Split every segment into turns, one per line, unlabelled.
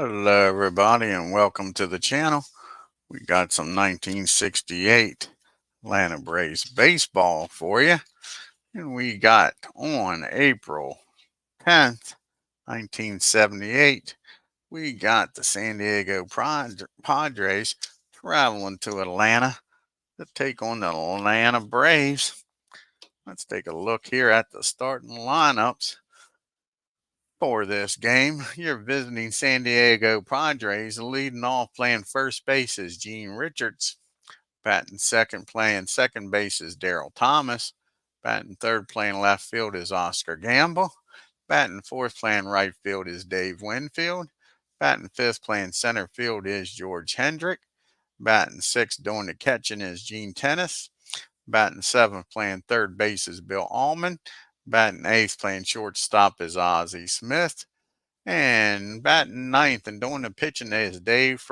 Hello everybody and welcome to the channel. We got some 1968 Atlanta Braves baseball for you. And we got on April 10th, 1978, we got the San Diego Padres traveling to Atlanta to take on the Atlanta Braves. Let's take a look here at the starting lineups for this game. You're visiting San Diego Padres. Leading off playing first base is Gene Richards. Batting second playing second base is Daryl Thomas. Batting third playing left field is Oscar Gamble. Batting fourth playing right field is Dave Winfield. Batting fifth playing center field is George Hendrick. Batting sixth doing the catching is Gene Tennis. Batting seventh playing third base is Bill Allman. Batting eighth playing shortstop is Ozzie Smith. And batting ninth and doing the pitching is Dave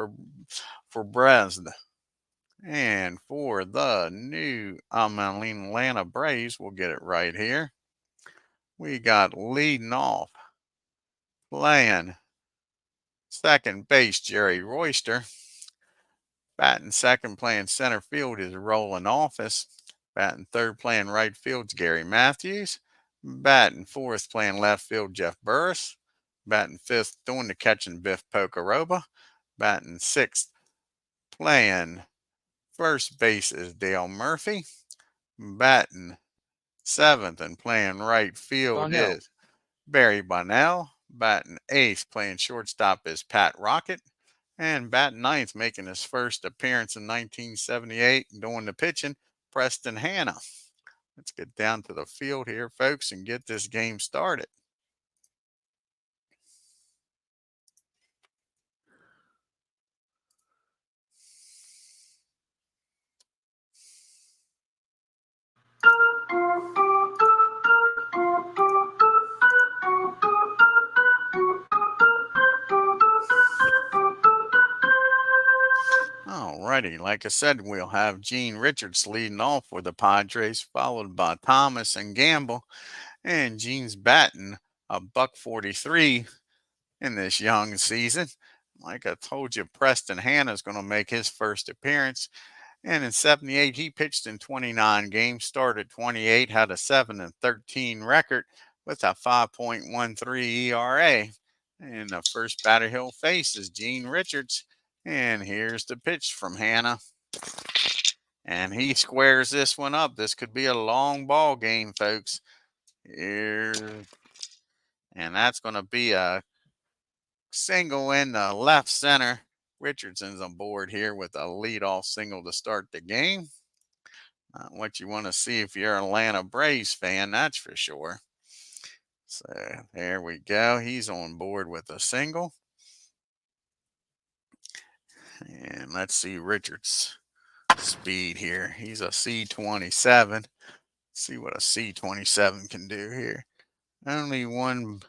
Fabresleben. And for the new Atlanta Braves, we'll get it right here. We got leading off playing second base Jerry Royster. Batting second playing center field is Roland Office. Batting third playing right field is Gary Matthews. Batting fourth playing left field Jeff Burris. Batting fifth doing the catching Biff Pocoroba. Batting sixth playing first base is Dale Murphy. Batting seventh and playing right field is Barry Bonnell. Batting eighth playing shortstop is Pat Rocket. And batting ninth, making his first appearance in 1978, doing the pitching, Preston HANNA. Let's get down to the field here, folks, and get this game started. Alrighty, like I said, we'll have Gene Richards leading off for the Padres, followed by Thomas and Gamble. And Gene's batting a .43 in this young season. Like I told you, Preston HANNA is going to make his first appearance. And in 78, he pitched in 29 games, started 28, had a 7-13 record with a 5.13 ERA. And the first batter he'll face is Gene Richards. And here's the pitch from HANNA. And he squares this one up. This could be a long ball game, folks. Here. And that's going to be a single in the left center. Richardson's on board here with a leadoff single to start the game. Not what you want to see if you're an Atlanta Braves fan, that's for sure. So there we go. He's on board with a single. And let's see Richards' speed here. He's a C27. Let's see what a C27 can do here. Only when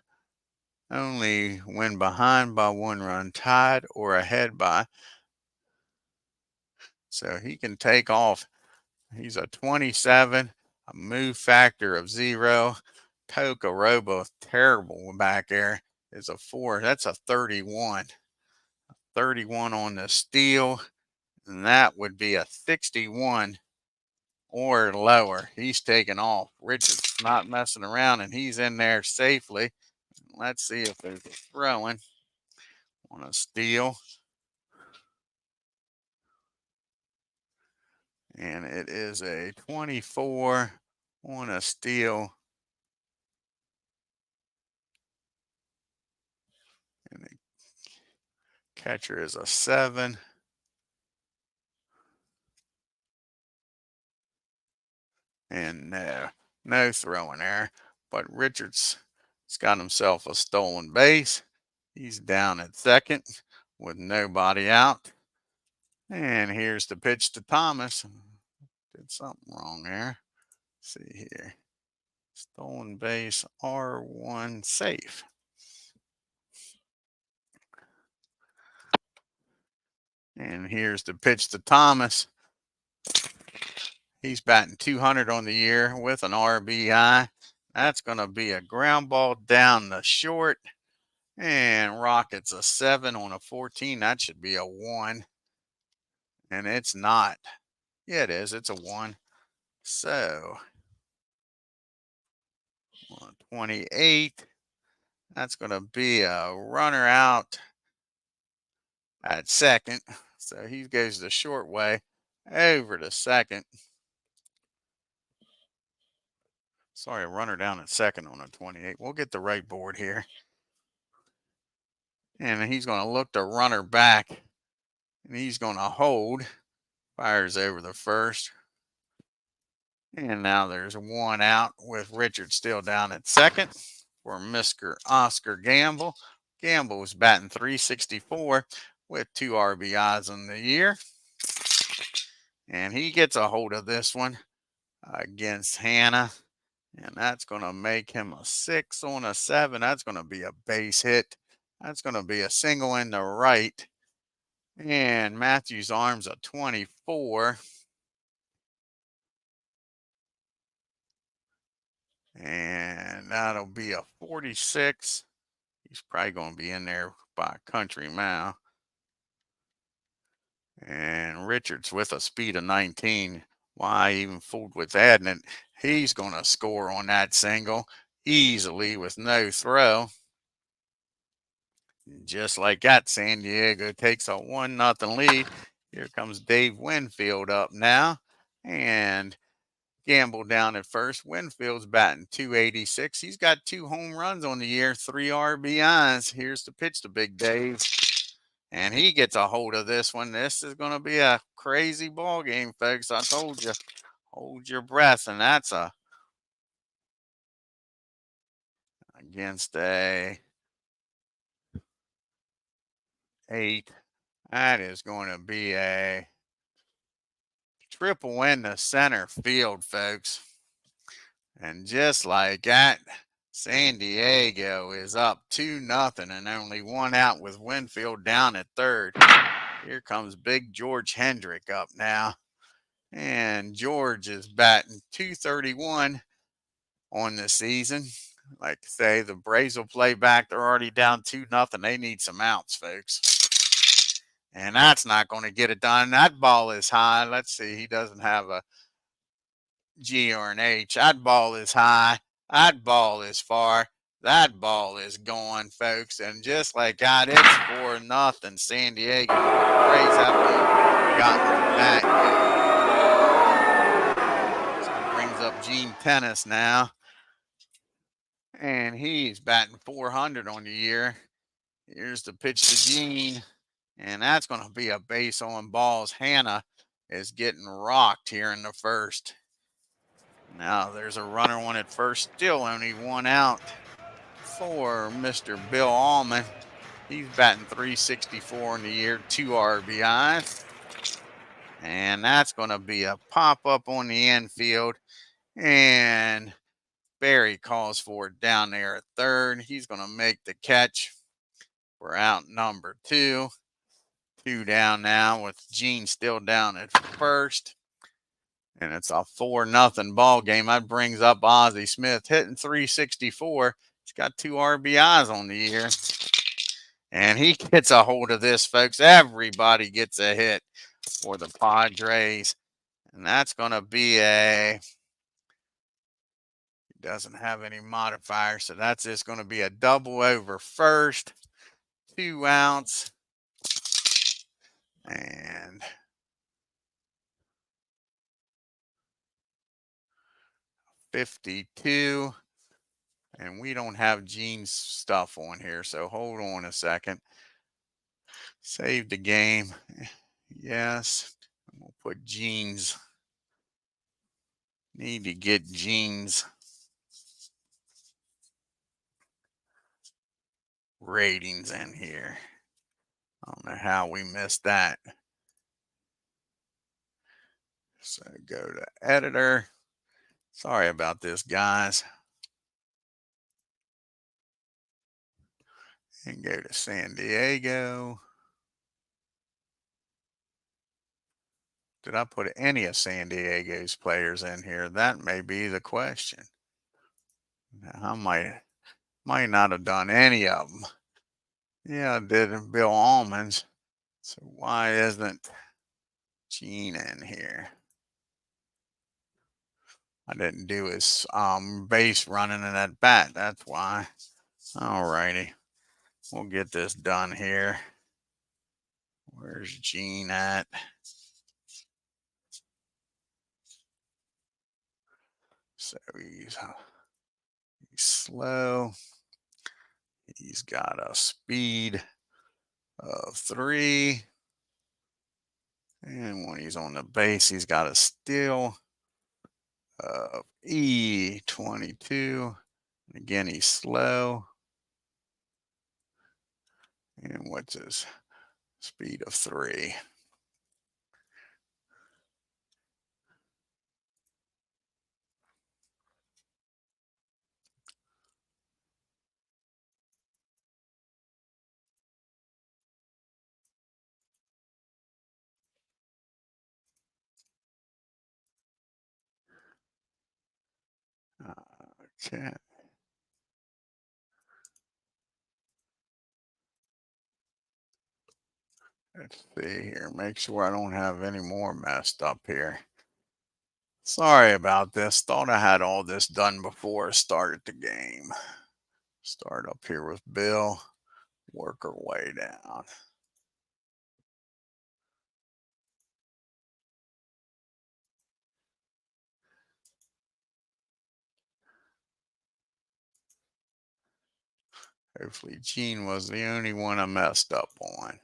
behind by 1 run, tied or ahead by. So he can take off. He's a 27, a move factor of 0. Pocoroba, terrible back there, is a 4. That's a 31. 31 on the steal, and that would be a 61 or lower. He's taking off. Richards not messing around, and he's in there safely. Let's see if there's a throwing on a steal. And it is a 24 on a steal. And the catcher is a 7. And no throwing there. But Richards has got himself a stolen base. He's down at second with nobody out. And here's the pitch to Thomas. Did something wrong there. Let's see here. Stolen base, R1 safe. And here's the pitch to Thomas. He's batting 200 on the year with an RBI. That's going to be a ground ball down the short. And Rockets a 7 on a 14. That should be a 1. And it's not. Yeah, it is. It's a 1. So, 28. That's going to be a runner out at second. So he goes the short way over to second. Sorry, a runner down at second on a 28. We'll get the right board here. And he's going to look the runner back. And he's going to hold. Fires over the first. And now there's 1 out with Richard still down at second for Mr. Oscar Gamble. Gamble was batting .364 with 2 RBIs in the year. And he gets a hold of this one against HANNA. And that's going to make him a 6 on a 7. That's going to be a base hit. That's going to be a single in the right. And Matthew's arms a 24. And that'll be a 46. He's probably going to be in there by a country mile. And Richards with a speed of 19. Why I even fooled with adding it? He's going to score on that single easily with no throw. Just like that, San Diego takes a 1-0 lead. Here comes Dave Winfield up now. And Gamble down at first. Winfield's batting .286. He's got 2 home runs on the year, 3 RBIs. Here's the pitch to Big Dave. And he gets a hold of this one. This is going to be a crazy ball game, folks. I told you, hold your breath. And that's against a 8. That is going to be a triple in the center field, folks. And just like that, San Diego is up 2-0 and only 1 out with Winfield down at third. Here comes Big George Hendrick up now. And George is batting .231 on the season. Like I say, the Braves will play back. They're already down 2-0. They need some outs, folks. And that's not going to get it done. That ball is high. Let's see. He doesn't have a G or an H. That ball is high. That ball is far. That ball is gone, folks. And just like that, it's 4-0. San Diego. Braves have gotten back. So it brings up Gene Tennis now. And he's batting .400 on the year. Here's the pitch to Gene. And that's going to be a base on balls. HANNA is getting rocked here in the first. Now there's a runner on at first. Still only 1 out for Mr. Bill Allman. He's batting .364 in the year, 2 RBIs. And that's going to be a pop-up on the infield. And Barry calls for it down there at third. He's going to make the catch for out number 2. 2 down now with Gene still down at first. And it's a 4-0 ball game. That brings up Ozzie Smith hitting .364. He's got 2 RBIs on the year. And he gets a hold of this, folks. Everybody gets a hit for the Padres. And that's going to be a... He doesn't have any modifier, so that's just going to be a double over first. 2 outs. And... .52. And we don't have Gene's stuff on here, so hold on a second. Save the game. Yes. We'll put Gene's. Need to get Gene's ratings in here. I don't know how we missed that. So go to editor. Sorry about this, guys. And go to San Diego. Did I put any of San Diego's players in here? That may be the question. I might not have done any of them. Yeah, I did Bill Almonds. So why isn't Gene in here? I didn't do his base running in that bat. That's why. Alrighty. We'll get this done here. Where's Gene at? So he's slow. He's got a speed of 3. And when he's on the base, he's got a steal of E22. Again, he's slow. And what's his speed of 3? Okay. Let's see here. Make sure I don't have any more messed up here. Sorry about this. Thought I had all this done before I started the game. Start up here with Bill. Work our way down. Hopefully Gene was the only one I messed up on.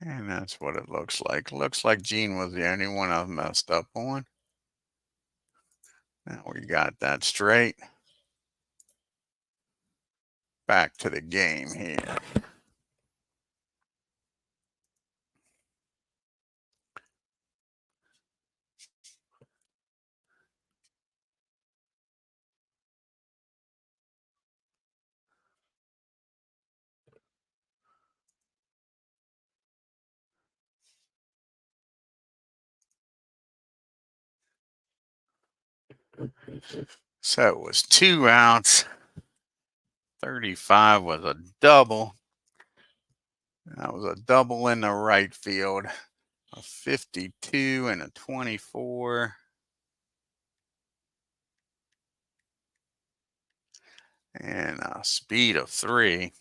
And that's what it looks like. Looks like Gene was the only one I've messed up on. Now we got that straight. Back to the game here. So it was 2 outs. 35 was a double. That was a double in the right field. A 52 and a 24. And a speed of 3.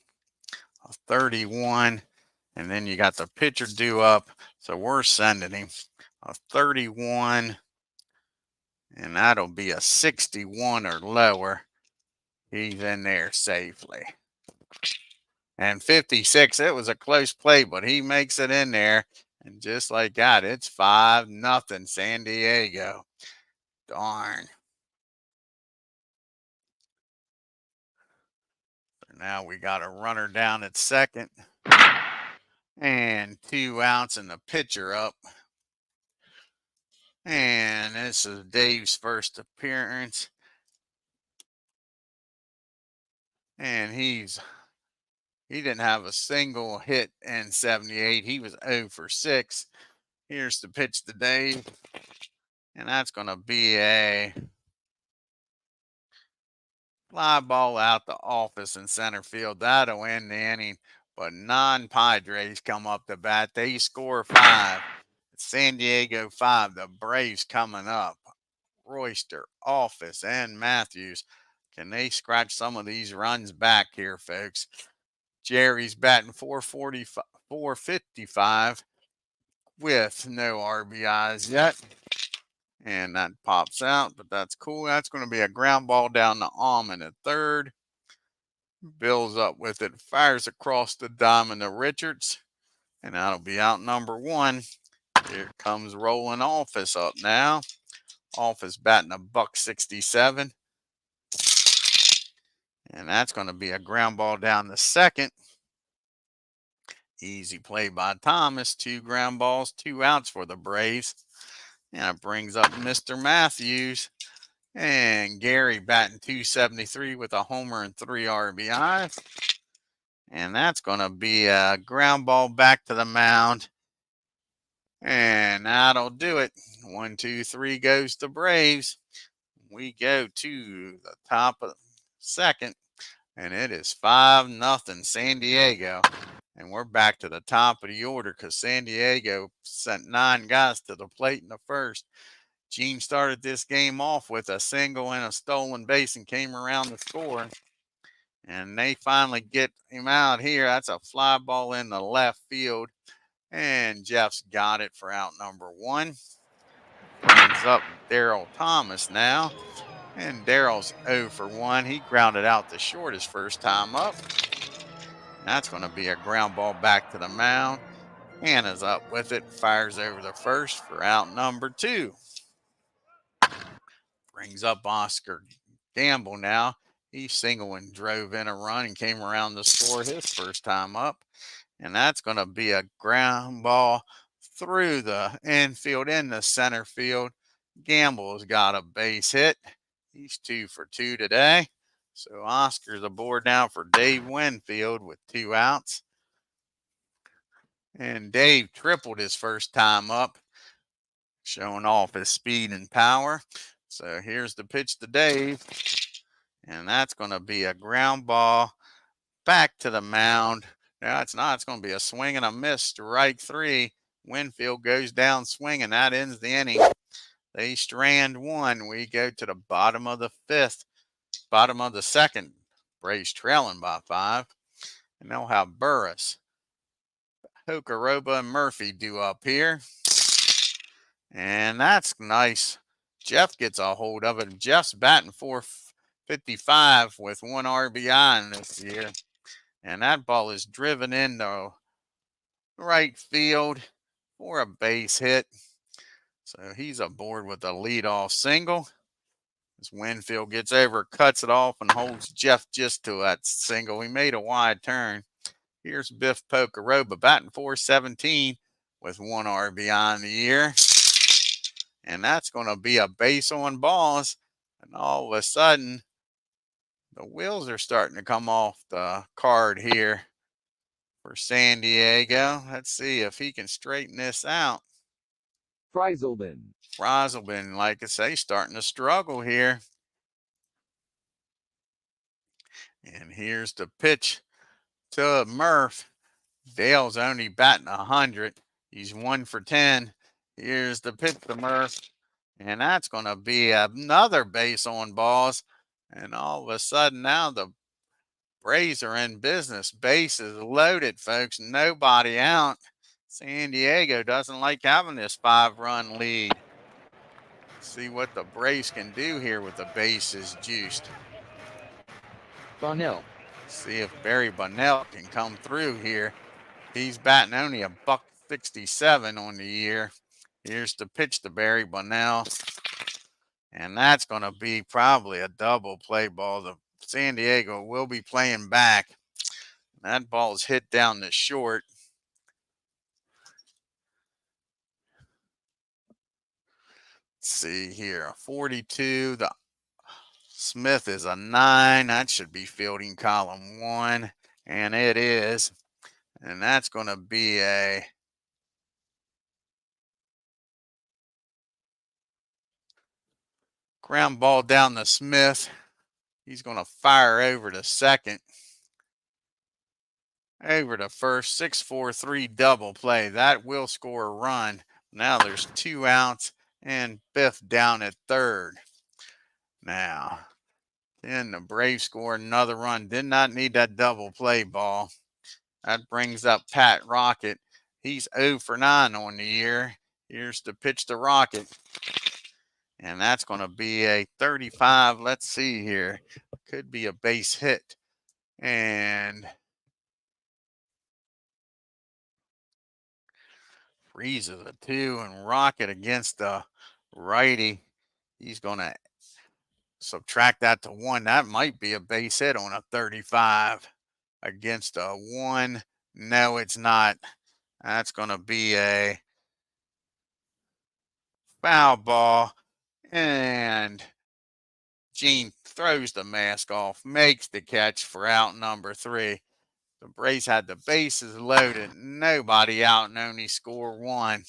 A 31. And then you got the pitcher due up. So we're sending him a 31. And that'll be a 61 or lower. He's in there safely. And 56, it was a close play, but he makes it in there. And just like that, it's 5-0 San Diego. Darn. So now we got a runner down at second. And 2 outs and the pitcher up. And this is Dave's first appearance. And he didn't have a single hit in 78. He was 0 for 6. Here's the pitch to Dave. And that's going to be a fly ball out the office in center field. That'll end the inning. But non-Padres come up to bat. They score 5. San Diego 5. The Braves coming up. Royster, Office, and Matthews. Can they scratch some of these runs back here, folks? Jerry's batting 445, 455 with no RBIs yet. And that pops out, but that's cool. That's going to be a ground ball down to Almond at third. Bill's up with it, fires across the diamond to Richards, and that'll be out number 1. Here comes rolling Office up now. Office batting a $167. And that's going to be a ground ball down the second. Easy play by Thomas. 2 ground balls, 2 outs for the Braves. And it brings up Mr. Matthews. And Gary batting .273 with a homer and 3 RBIs. And that's going to be a ground ball back to the mound. And that'll do it. 1, 2, 3 goes the Braves. We go to the top of the second. And it is 5-0 San Diego. And we're back to the top of the order because San Diego sent 9 guys to the plate in the first. Gene started this game off with a single and a stolen base and came around to score. And they finally get him out here. That's a fly ball in the left field. And Jeff's got it for out number 1. Brings up Daryl Thomas now. And Daryl's 0 for 1. He grounded out to short his first time up. That's going to be a ground ball back to the mound. Hannah's up with it, fires over the first for out number 2. Brings up Oscar Gamble now. He singled and drove in a run and came around to score his first time up. And that's going to be a ground ball through the infield in the center field. Gamble's got a base hit. He's 2 for 2 today. So Oscar's aboard now for Dave Winfield with 2 outs. And Dave tripled his first time up, showing off his speed and power. So here's the pitch to Dave. And that's going to be a ground ball back to the mound. No, it's not. It's going to be a swing and a miss. Strike 3. Winfield goes down swinging. That ends the inning. They strand 1. We go to the bottom of the 5th. Bottom of the 2nd. Braves trailing by 5. And they'll have Burris, Hokoroba, and Murphy due up here. And that's nice. Jeff gets a hold of it. Jeff's batting .455 with 1 RBI in this year. And that ball is driven into right field for a base hit. So he's aboard with a leadoff single. As Winfield gets over, cuts it off, and holds Jeff just to that single. He made a wide turn. Here's Biff Pocoroba batting .417 with 1 RBI in the year. And that's going to be a base on balls. And all of a sudden, the wheels are starting to come off the card here for San Diego. Let's see if he can straighten this out. FREISLEBEN, like I say, starting to struggle here. And here's the pitch to Murph. Dale's only batting 100. He's 1 for 10. Here's the pitch to Murph. And that's going to be another base on balls. And all of a sudden now the Braves are in business. Bases loaded, folks. Nobody out. San Diego doesn't like having this 5-run lead. See what the Braves can do here with the bases juiced.
Bonnell.
See if Barry Bonnell can come through here. He's batting only a .167 on the year. Here's the pitch to Barry Bonnell. And that's going to be probably a double play ball. The San Diego will be playing back. That ball is hit down the short. Let's see here. A 42. The Smith is a 9. That should be fielding column 1. And it is. And that's going to be a ground ball down to Smith. He's going to fire over to second. Over to first. 6-4-3 double play. That will score a run. Now there's 2 outs and Biff down at third. Now, then the Braves score another run. Did not need that double play ball. That brings up Pat Rocket. He's 0 for 9 on the year. Here's the pitch to Rocket. And that's going to be a 35. Let's see here. Could be a base hit. And freezes a 2 and Rocket against the righty. He's going to Subtract that to 1. That might be a base hit on a 35 against a 1. No, it's not. That's going to be a foul ball. And Gene throws the mask off, makes the catch for out number 3. The Braves had the bases loaded, nobody out, and only score 1.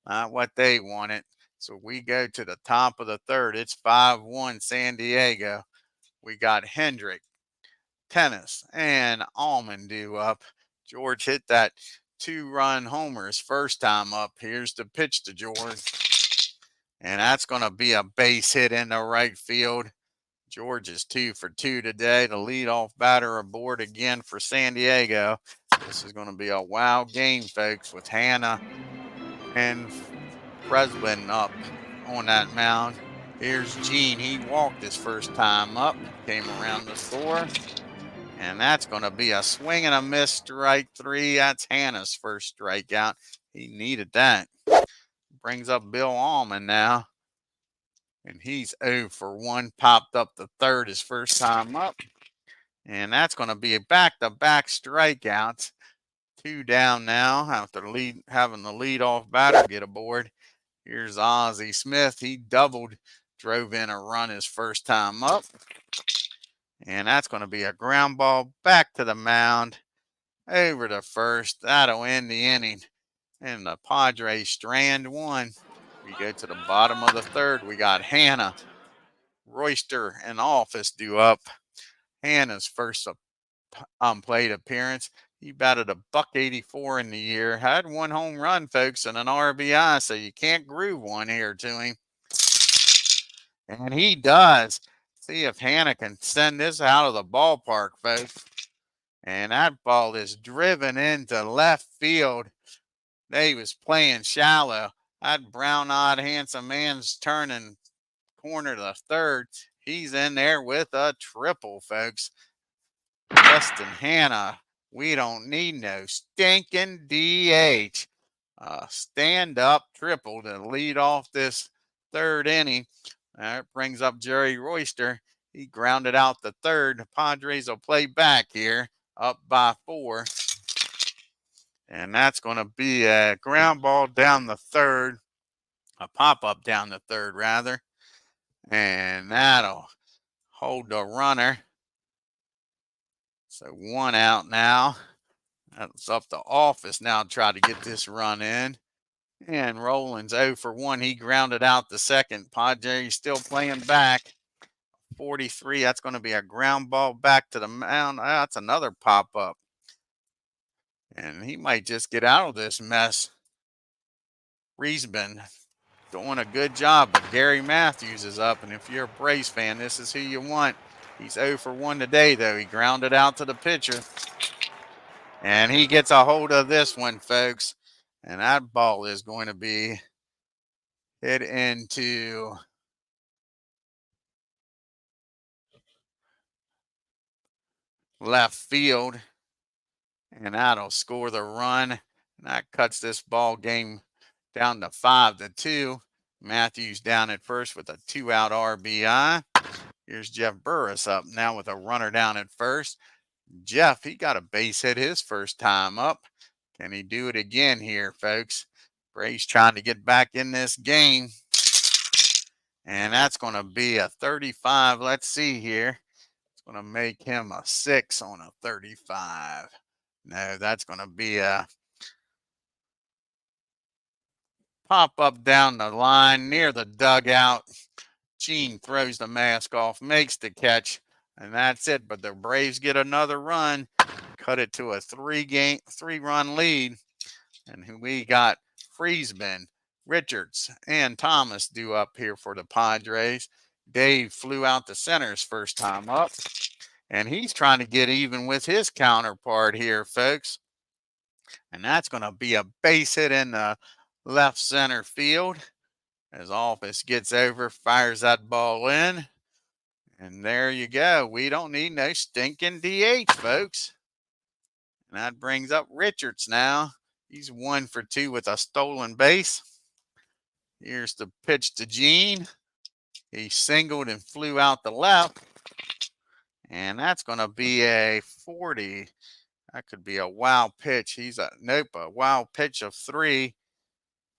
Not what they wanted. So we go to the top of the 3rd. It's 5-1 San Diego. We got Hendrick, Tennis, and Almond due up. George hit that 2-run homer his first time up. Here's the pitch to George. And that's going to be a base hit in the right field. George is 2 for 2 today. The leadoff batter aboard again for San Diego. This is going to be a wild game, folks, with HANNA and FREISLEBEN up on that mound. Here's Gene. He walked his first time up, came around the score. And that's going to be a swing and a miss, strike 3. That's HANNA's first strikeout. He needed that. Brings up Bill Allman now. And he's 0 for 1. Popped up the 3rd his first time up. And that's going to be a back-to-back strikeouts. 2 down now after having the leadoff batter get aboard. Here's Ozzie Smith. He doubled, drove in a run his first time up. And that's going to be a ground ball back to the mound, over to first. That'll end the inning. And the Padres strand 1. We go to the bottom of the 3rd. We got HANNA, Royster, and Office due up. HANNA's first plate appearance. He batted a .184 in the year. Had 1 home run, folks, and an RBI, so you can't groove one here to him. And he does. See if HANNA can send this out of the ballpark, folks. And that ball is driven into left field. They was playing shallow. That brown-eyed handsome man's turning corner to the 3rd. He's in there with a triple, folks. Justin HANNA, we don't need no stinking DH. Stand-up triple to lead off this 3rd inning. That brings up Jerry Royster. He grounded out the 3rd. The Padres will play back here, up by 4. And that's going to be a ground ball down the 3rd, a pop-up down the 3rd, rather. And that'll hold the runner. So 1 out now. That's up to Office now to try to get this run in. And Rollins 0 for 1. He grounded out the 2nd. Padres still playing back. 43. That's going to be a ground ball back to the mound. That's another pop-up. And he might just get out of this mess. FREISLEBEN doing a good job, but Gary Matthews is up. And if you're a Braves fan, this is who you want. He's 0 for 1 today, though. He grounded out to the pitcher. And he gets a hold of this one, folks. And that ball is going to be hit into left field. And that'll score the run. And that cuts this ball game down to 5-2. Matthews down at first with a 2-out RBI. Here's Jeff Burris up now with a runner down at first. Jeff, he got a base hit his first time up. Can he do it again here, folks? Braves trying to get back in this game. And that's going to be a 35. Let's see here. It's going to make him a 6 on a 35. No, that's going to be a pop-up down the line near the dugout. Gene throws the mask off, makes the catch, and that's it. But the Braves get another run, cut it to a 3-run lead. And we got FREISLEBEN, Richards, and Thomas due up here for the Padres. Dave flew out the center's first time up. And he's trying to get even with his counterpart here, folks. And that's going to be a base hit in the left center field. As Office gets over, fires that ball in. And there you go. We don't need no stinking DH, folks. And that brings up Richards now. He's 1 for 2 with a stolen base. Here's the pitch to Gene. He singled and flew out the left. And that's going to be a 40. That could be a wild pitch. He's a wild pitch of 3.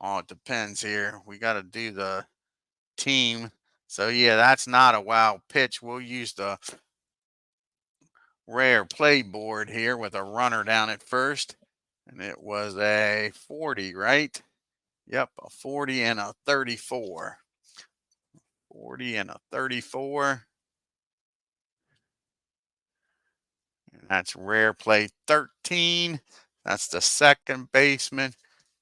Oh, it depends here. We got to do the team. So yeah, that's not a wild pitch. We'll use the rare play board here with a runner down at first. And it was a 40, right? Yep, a 40 and a 34. 40 and a 34. And that's rare play 13. That's the second baseman.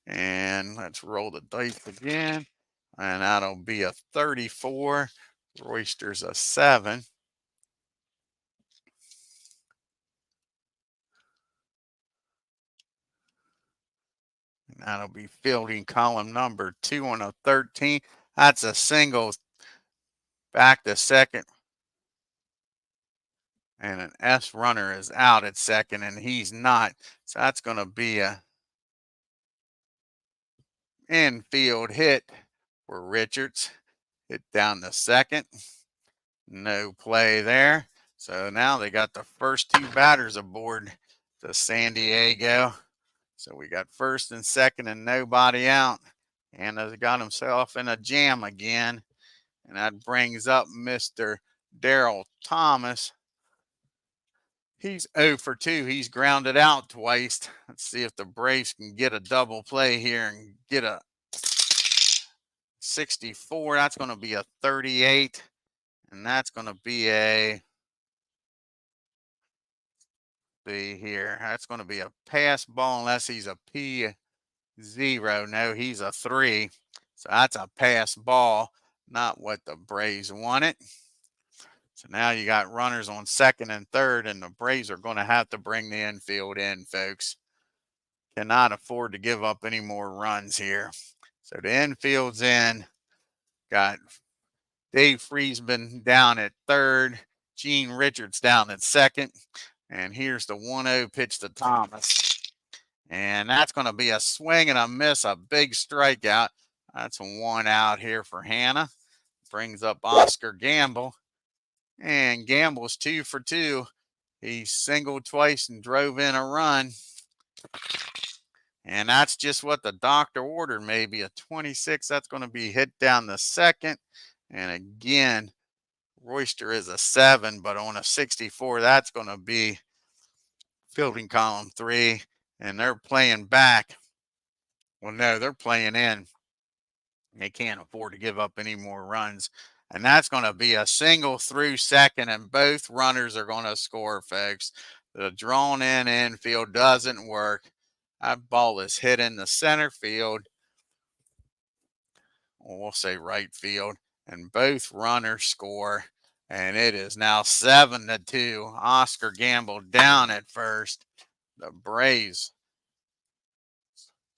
And let's roll the dice again. And that'll be a 34. Royster's a 7. And that'll be fielding column number 2 on a 13. That's a single back to second. And an S runner is out at second, and he's not. So that's going to be a infield hit for Richards. Hit down the second. No play there. So now they got the first 2 batters aboard to San Diego. So we got first and second and nobody out. Hannah's got himself in a jam again. And that brings up Mr. Daryl Thomas. He's 0 for 2. He's grounded out twice. Let's see if the Braves can get a double play here and get a 64. That's going to be a 38. And that's going to be a, that's going to be a pass ball unless he's a P0. No, he's a 3. So that's a pass ball, not what the Braves wanted. So now you got runners on second and third, and the Braves are going to have to bring the infield in, folks. Cannot afford to give up any more runs here. So the infield's in. Got Dave FREISLEBEN down at third. Gene Richards down at second. And here's the 1-0 pitch to Thomas. And that's going to be a swing and a miss, a big strikeout. That's a 1 out here for Hannah. Brings up Oscar Gamble. And Gamble's 2 for 2. He singled twice and drove in a run. And that's just what the doctor ordered, maybe a 26. That's going to be hit down the second. And again, Royster is a 7, but on a 64, that's going to be fielding column 3. And they're playing back. Well, no, they're playing in. They can't afford to give up any more runs. And that's going to be a single through second, and both runners are going to score, folks. The drawn in infield doesn't work. That ball is hit in the center field. Well, we'll say right field. And both runners score. And it is now 7-2. Oscar Gamble down at first. The Braves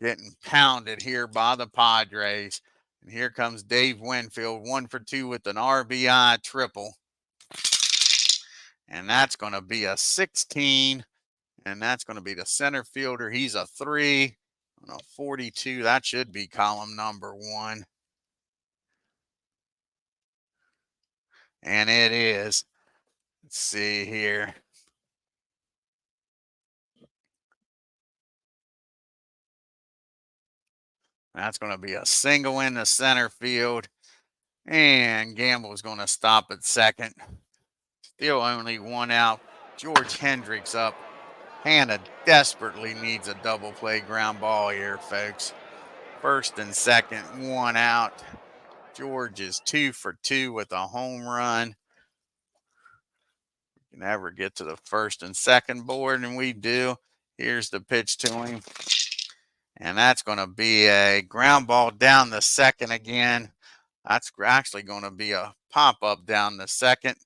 getting pounded here by the Padres. And here comes Dave Winfield, 1 for 2 with an RBI triple. And that's going to be a 16. And that's going to be the center fielder. He's a 3 on a 42. That should be column number 1. And it is. Let's see here. That's going to be a single in the center field. And Gamble is going to stop at second. Still only 1 out. George Hendricks up. Hannah desperately needs a double play ground ball here, folks. First and second, 1 out. George is 2 for 2 with a home run. We can never get to the first and second board, and we do. Here's the pitch to him. And that's going to be a ground ball down the second again. That's actually going to be a pop-up down the second.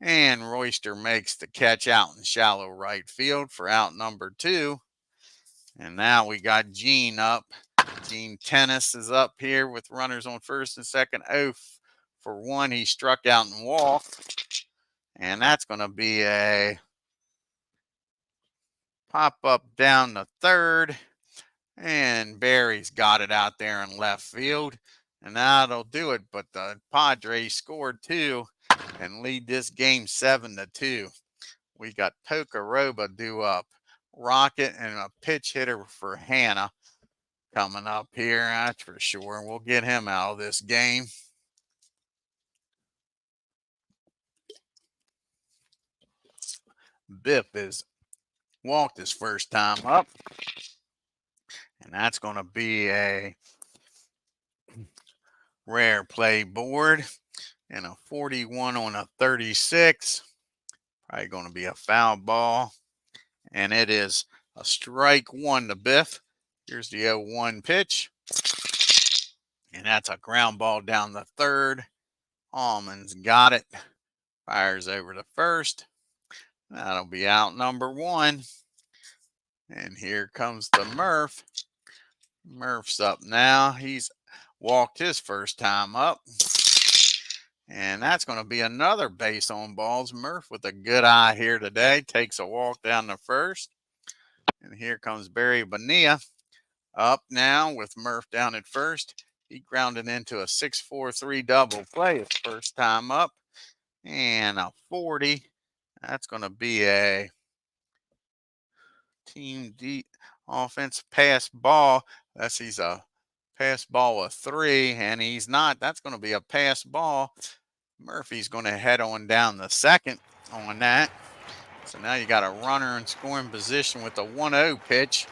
And Royster makes the catch out in shallow right field for out number 2. And now we got Gene up. Gene Tennis is up here with runners on first and second. 0 for 1. He struck out and walked. And that's going to be a pop-up down the third. And Barry's got it out there in left field. And that'll do it. But the Padres scored 2 and lead this game 7-2. We got Tokoroba due up. Rocket and a pitch hitter for HANNA coming up here, that's for sure. We'll get him out of this game. Biff is walked his first time up. And that's going to be a rare play board. And a 41 on a 36. Probably going to be a foul ball. And it is a strike 1 to Biff. Here's the 0-1 pitch. And that's a ground ball down the third. Allman's got it. Fires over to first. That'll be out number 1. And here comes the Murph. Murph's up now. He's walked his first time up. And that's going to be another base on balls. Murph with a good eye here today. Takes a walk down the first. And here comes Barry Bonilla up now with Murph down at first. He grounded into a 6-4-3 double play his first time up. And a 40. That's going to be a team D offense pass ball. He's a pass ball of 3, and he's not. That's going to be a pass ball. Murphy's going to head on down the second on that. So now you got a runner in scoring position with a 1-0 pitch.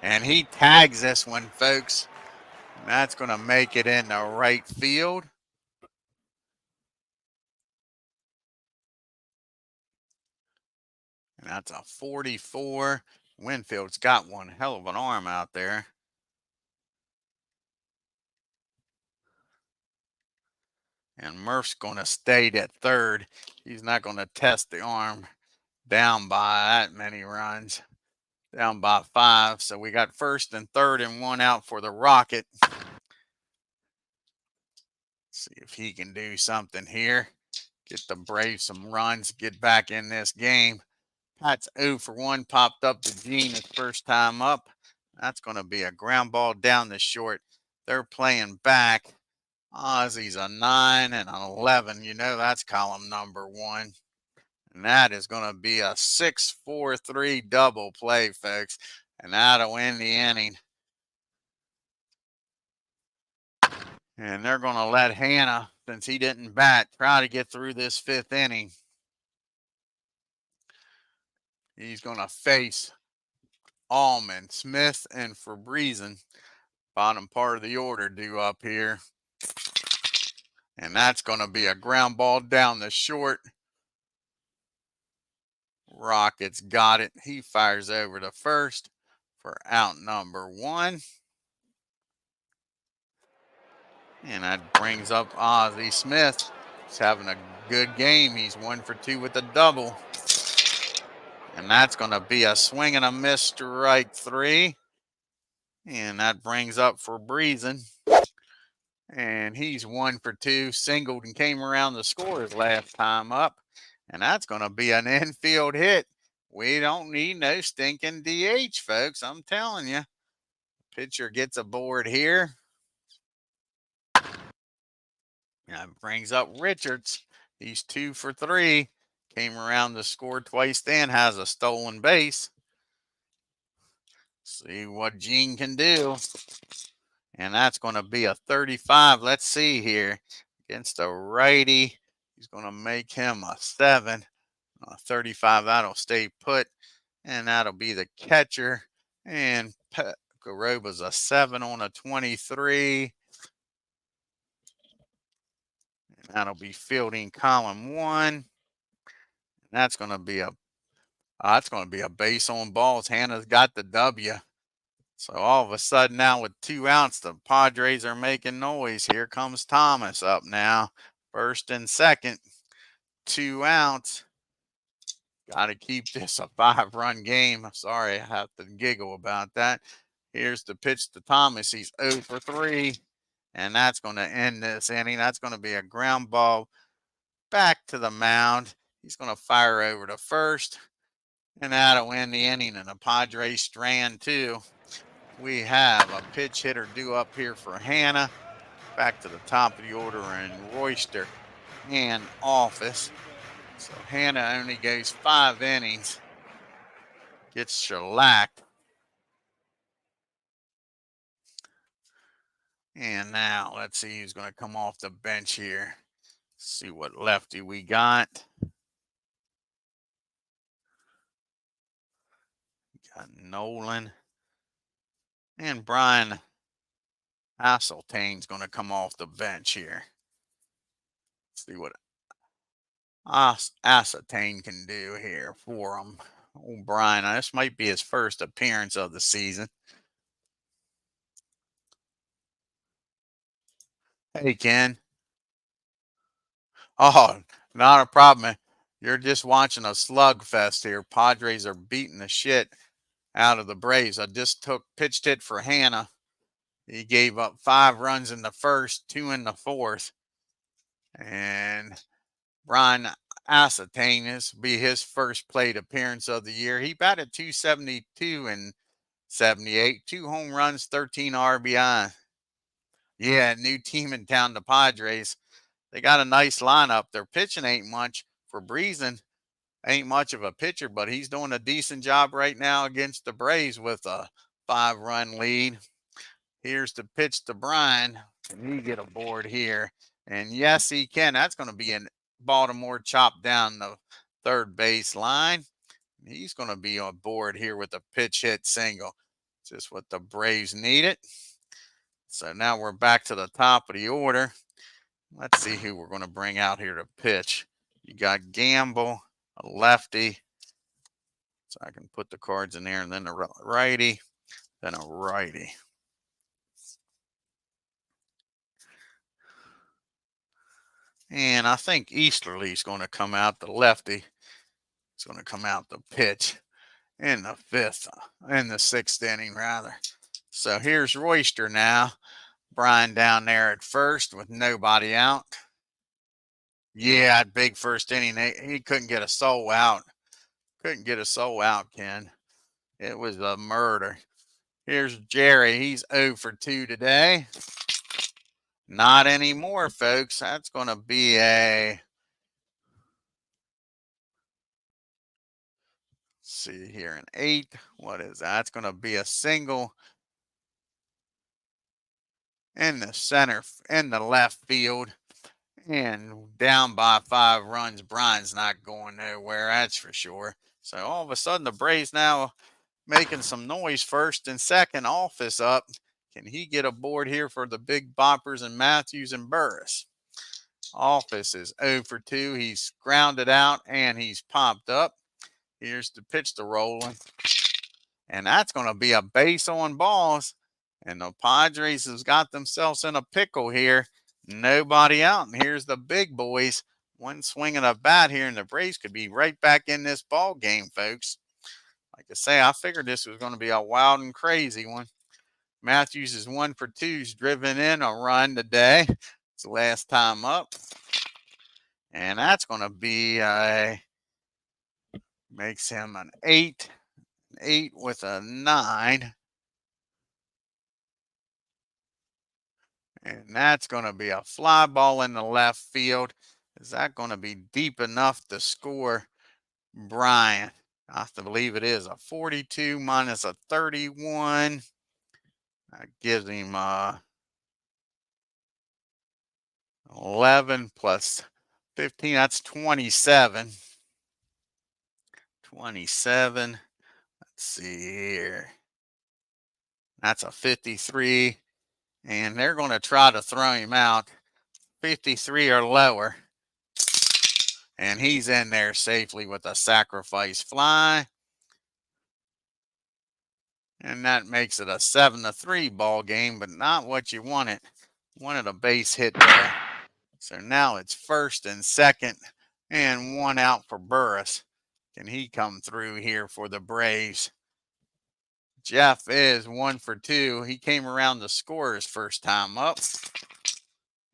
And he tags this one, folks. And that's going to make it into right field. And that's a 44. Winfield's got one hell of an arm out there. And Murph's going to stay at third. He's not going to test the arm down by that many runs. Down by 5. So we got first and third and 1 out for the Rocket. See if he can do something here. Get the Braves some runs. Get back in this game. Pat's 0 for 1. Popped up to Gene his first time up. That's going to be a ground ball down the short. They're playing back. Ozzy's a 9 and an 11. You know that's column number 1. And that is going to be a 6-4-3 double play, folks. And that'll end the inning. And they're going to let HANNA, since he didn't bat, try to get through this 5th inning. He's going to face Allman, Smith, and Febriezen. Bottom part of the order due up here. And that's going to be a ground ball down the short. Rockets got it. He fires over to first for out number 1. And that brings up Ozzie Smith. He's having a good game. He's 1 for 2 with a double. And that's going to be a swing and a miss, strike 3. And that brings up Febriezen. And he's 1 for 2, singled and came around to score his last time up. And that's going to be an infield hit. We don't need no stinking DH, folks. I'm telling you. Pitcher gets aboard here. That brings up Richards. He's 2 for 3. Came around to score twice then. Has a stolen base. See what Gene can do. And that's going to be a 35. Let's see here. Against a righty. He's going to make him a 7. 35, that'll stay put. And that'll be the catcher. And Garoba's a 7 on a 23. And that'll be fielding column 1. And that's going to be a base on balls. HANNA's got the W. So all of a sudden now with 2 outs, the Padres are making noise. Here comes Thomas up now. First and second. 2 outs. Got to keep this a 5-run game. Sorry, I have to giggle about that. Here's the pitch to Thomas. He's 0 for 3. And that's going to end this inning. That's going to be a ground ball back to the mound. He's going to fire over to first. And that'll end the inning. And the Padres strand 2. we have a pitch hitter due up here for HANNA. Back to the top of the order in Royster and Office. So HANNA only goes 5 innings. Gets shellacked. And now let's see who's going to come off the bench here. See what lefty we got. Got Nolan. And Brian Hasseltain's going to come off the bench here. Let's see what Hasseltain can do here for him. Old Brian, this might be his first appearance of the season. Hey, Ken. Oh, not a problem. You're just watching a slugfest here. Padres are beating the shit out of the Braves. I just pitched it for HANNA. He gave up 5 runs in the first, 2 in the fourth. And Brian Hasseltain, this will be his first plate appearance of the year. He batted .272 and 78, 2 home runs, 13 RBI. Yeah, new team in town, the Padres. They got a nice lineup. Their pitching ain't much. For Breezen, ain't much of a pitcher, but he's doing a decent job right now against the Braves with a 5-run lead. Here's the pitch to Brian. Can he get aboard here? And yes, he can. That's going to be in Baltimore, chopped down the third base line. He's going to be on board here with a pitch hit single. Just what the Braves needed. So now we're back to the top of the order. Let's see who we're going to bring out here to pitch. You got Gamble, a lefty. So I can put the cards in there, and then a righty, then a righty. And I think Easterly's going to come out, the lefty. He's going to come out the pitch in the 6th inning, rather. So here's Royster now. Brian down there at first with nobody out. Yeah, big first inning. He couldn't get a soul out. Couldn't get a soul out, Ken. It was a murder. Here's Jerry. He's 0 for 2 today. Not anymore, folks. That's going to be a... see here, an 8. What is that? It's going to be a single in the center, in the left field. And down by 5 runs, Brian's not going nowhere, that's for sure. So all of a sudden, the Braves now making some noise. First and second, Office up. Can he get aboard here for the big boppers and Matthews and Burris? Office is 0 for 2. He's grounded out and he's popped up. Here's the pitch to Roland. And that's going to be a base on balls. And the Padres has got themselves in a pickle here. Nobody out. And here's the big boys. One swing of a bat here, and the Braves could be right back in this ball game, folks. Like I say, I figured this was going to be a wild and crazy one. Matthews is 1 for 2. He's driven in a run today. It's the last time up. And that's going to be makes him an 8. An 8 with a 9. And that's going to be a fly ball in the left field. Is that going to be deep enough to score Brian? I have to believe it is. A 42 minus a 31. That gives him 11 plus 15. That's 27. 27. Let's see here. That's a 53. And they're going to try to throw him out. 53 or lower. And he's in there safely with a sacrifice fly. And that makes it a 7-3 ball game, but not what you wanted. Wanted a base hit there. So now it's first and second and 1 out for Burris. Can he come through here for the Braves? Jeff is 1 for 2. He came around to score his first time up.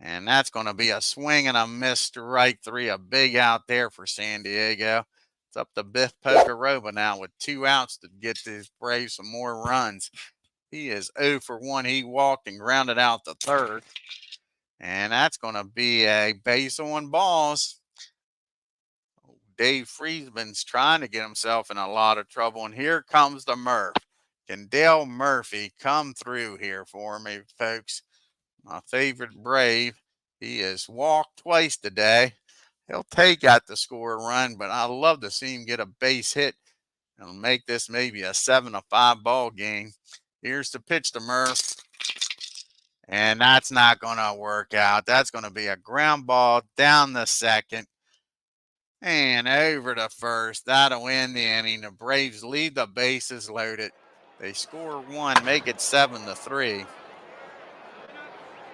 And that's going to be a swing and a miss to right 3. A big out there for San Diego. It's up to Biff Pokeroba now with 2 outs to get these Braves some more runs. He is 0 for 1. He walked and grounded out the third. And that's going to be a base on balls. Dave Friesman's trying to get himself in a lot of trouble. And here comes the Murph. Can Dale Murphy come through here for me, folks? My favorite Brave. He has walked twice today. He'll take out the score run, but I love to see him get a base hit and make this maybe a 7-5 ball game. Here's the pitch to Murph. And that's not going to work out. That's going to be a ground ball down the second and over to first. That'll end the inning. The Braves leave the bases loaded. They score one, make it 7-3.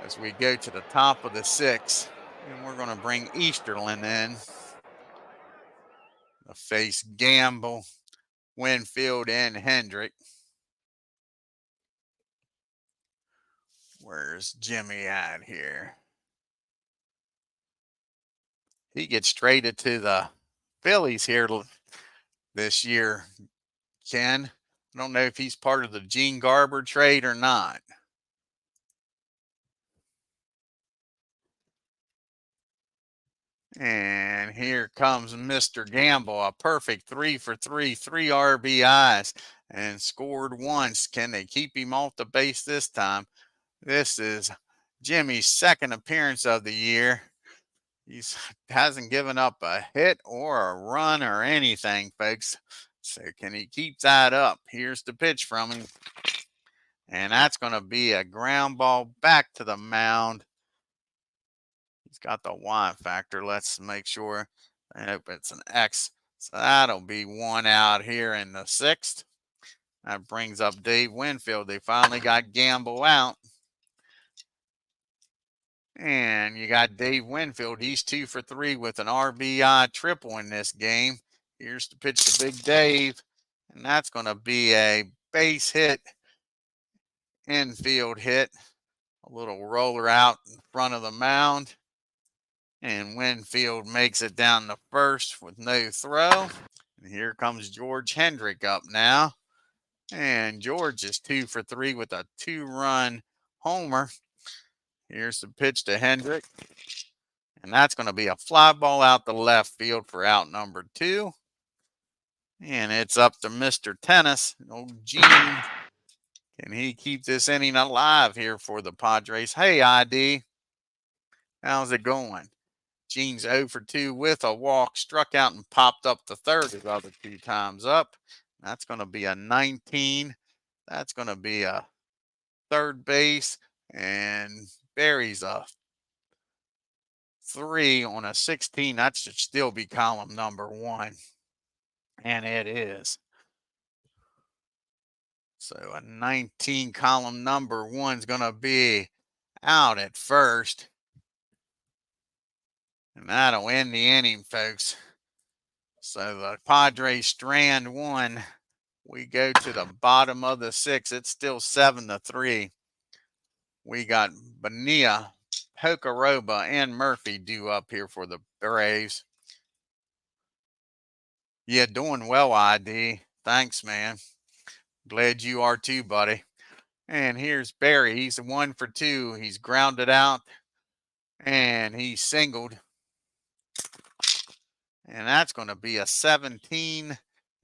As we go to the top of the sixth, and we're going to bring Easterlin in to face Gamble, Winfield, and Hendrick. Where's Jimmy at here? He gets traded to the Phillies here this year, Ken. I don't know if he's part of the Gene Garber trade or not. And here comes Mr. Gamble, a perfect 3 for 3, 3 RBIs, and scored once. Can they keep him off the base this time? This is Jimmy's second appearance of the year. He hasn't given up a hit or a run or anything, folks. So can he keep that up? Here's the pitch from him. And that's going to be a ground ball back to the mound. He's got the Y factor. Let's make sure. I hope it's an X. So that'll be one out here in the sixth. That brings up Dave Winfield. They finally got Gamble out. And you got Dave Winfield. He's 2 for 3 with an RBI triple in this game. Here's the pitch to Big Dave. And that's going to be a base hit, infield hit. A little roller out in front of the mound. And Winfield makes it down to first with no throw. And here comes George Hendrick up now. And George is 2 for 3 with a 2-run homer. Here's the pitch to Hendrick. And that's going to be a fly ball out the left field for out number 2. And it's up to Mr. Tennis. Old Gene. Can he keep this inning alive here for the Padres? Hey, ID. How's it going? Gene's 0 for 2 with a walk. Struck out and popped up the third his other 2 times up. That's going to be a 19. That's going to be a third base. And Barry's a 3 on a 16. That should still be column number 1. And it is. So a 19 column number 1 is going to be out at first. And that'll end the inning, folks. So the Padres strand 1. We go to the bottom of the 6th. It's still 7-3. We got Bonilla, Pocoroba, and Murphy due up here for the Braves. Yeah, doing well, ID. Thanks, man. Glad you are too, buddy. And here's Barry. He's 1 for 2. He's grounded out. And he's singled. And that's going to be a 17.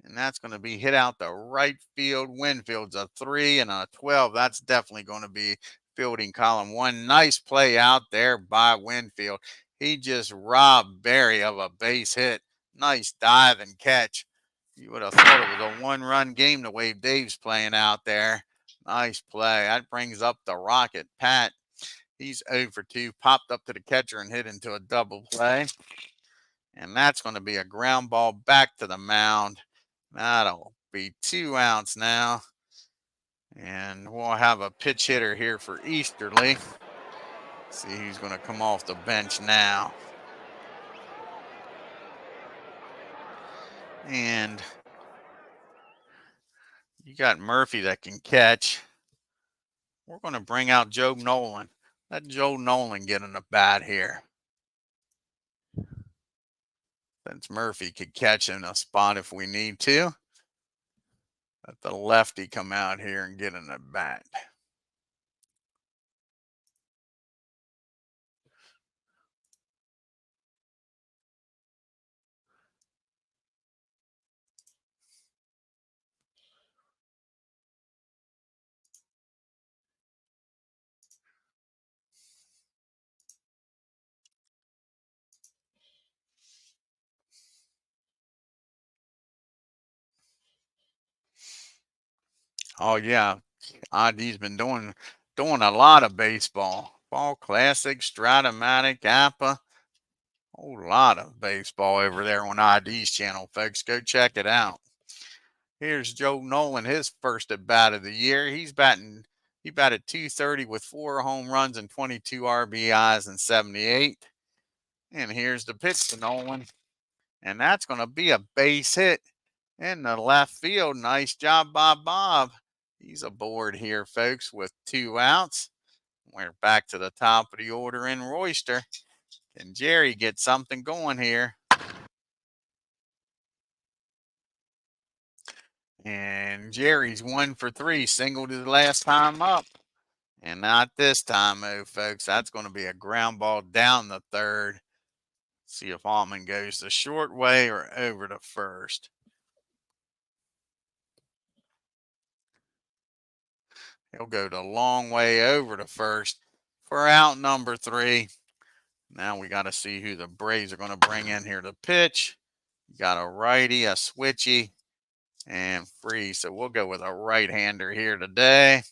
And that's going to be hit out the right field. Winfield's a 3 and a 12. That's definitely going to be fielding column 1. Nice play out there by Winfield. He just robbed Barry of a base hit. Nice dive and catch. You would have thought it was a 1-run game the way Dave's playing out there. Nice play. That brings up the Rocket, Pat. He's 0 for 2. Popped up to the catcher and hit into a double play. And that's going to be a ground ball back to the mound. That'll be 2 outs now. And we'll have a pitch hitter here for Easterly. See who's going to come off the bench now. And you got Murphy that can catch. We're going to bring out Joe Nolan. Let Joe Nolan get in the bat here. Since Murphy could catch in a spot if we need to. Let the lefty come out here and get in the bat. Oh yeah, ID's been doing a lot of baseball. Fall Classic, Stratomatic, Appa. Whole lot of baseball over there on ID's channel, folks. Go check it out. Here's Joe Nolan, his first at bat of the year. He batted 230 with 4 home runs and 22 RBIs in 78. And here's the pitch to Nolan. And that's going to be a base hit in the left field. Nice job by Bob. He's aboard here, folks, with 2 outs. We're back to the top of the order in Royster. Can Jerry get something going here? And Jerry's 1 for 3, singled his last time up. And not this time, oh, folks. That's going to be a ground ball down the third. See if Altman goes the short way or over to first. He'll go the long way over to first for out number 3. Now we got to see who the Braves are going to bring in here to pitch. You got a righty, a switchy, and free. So we'll go with a right-hander here today.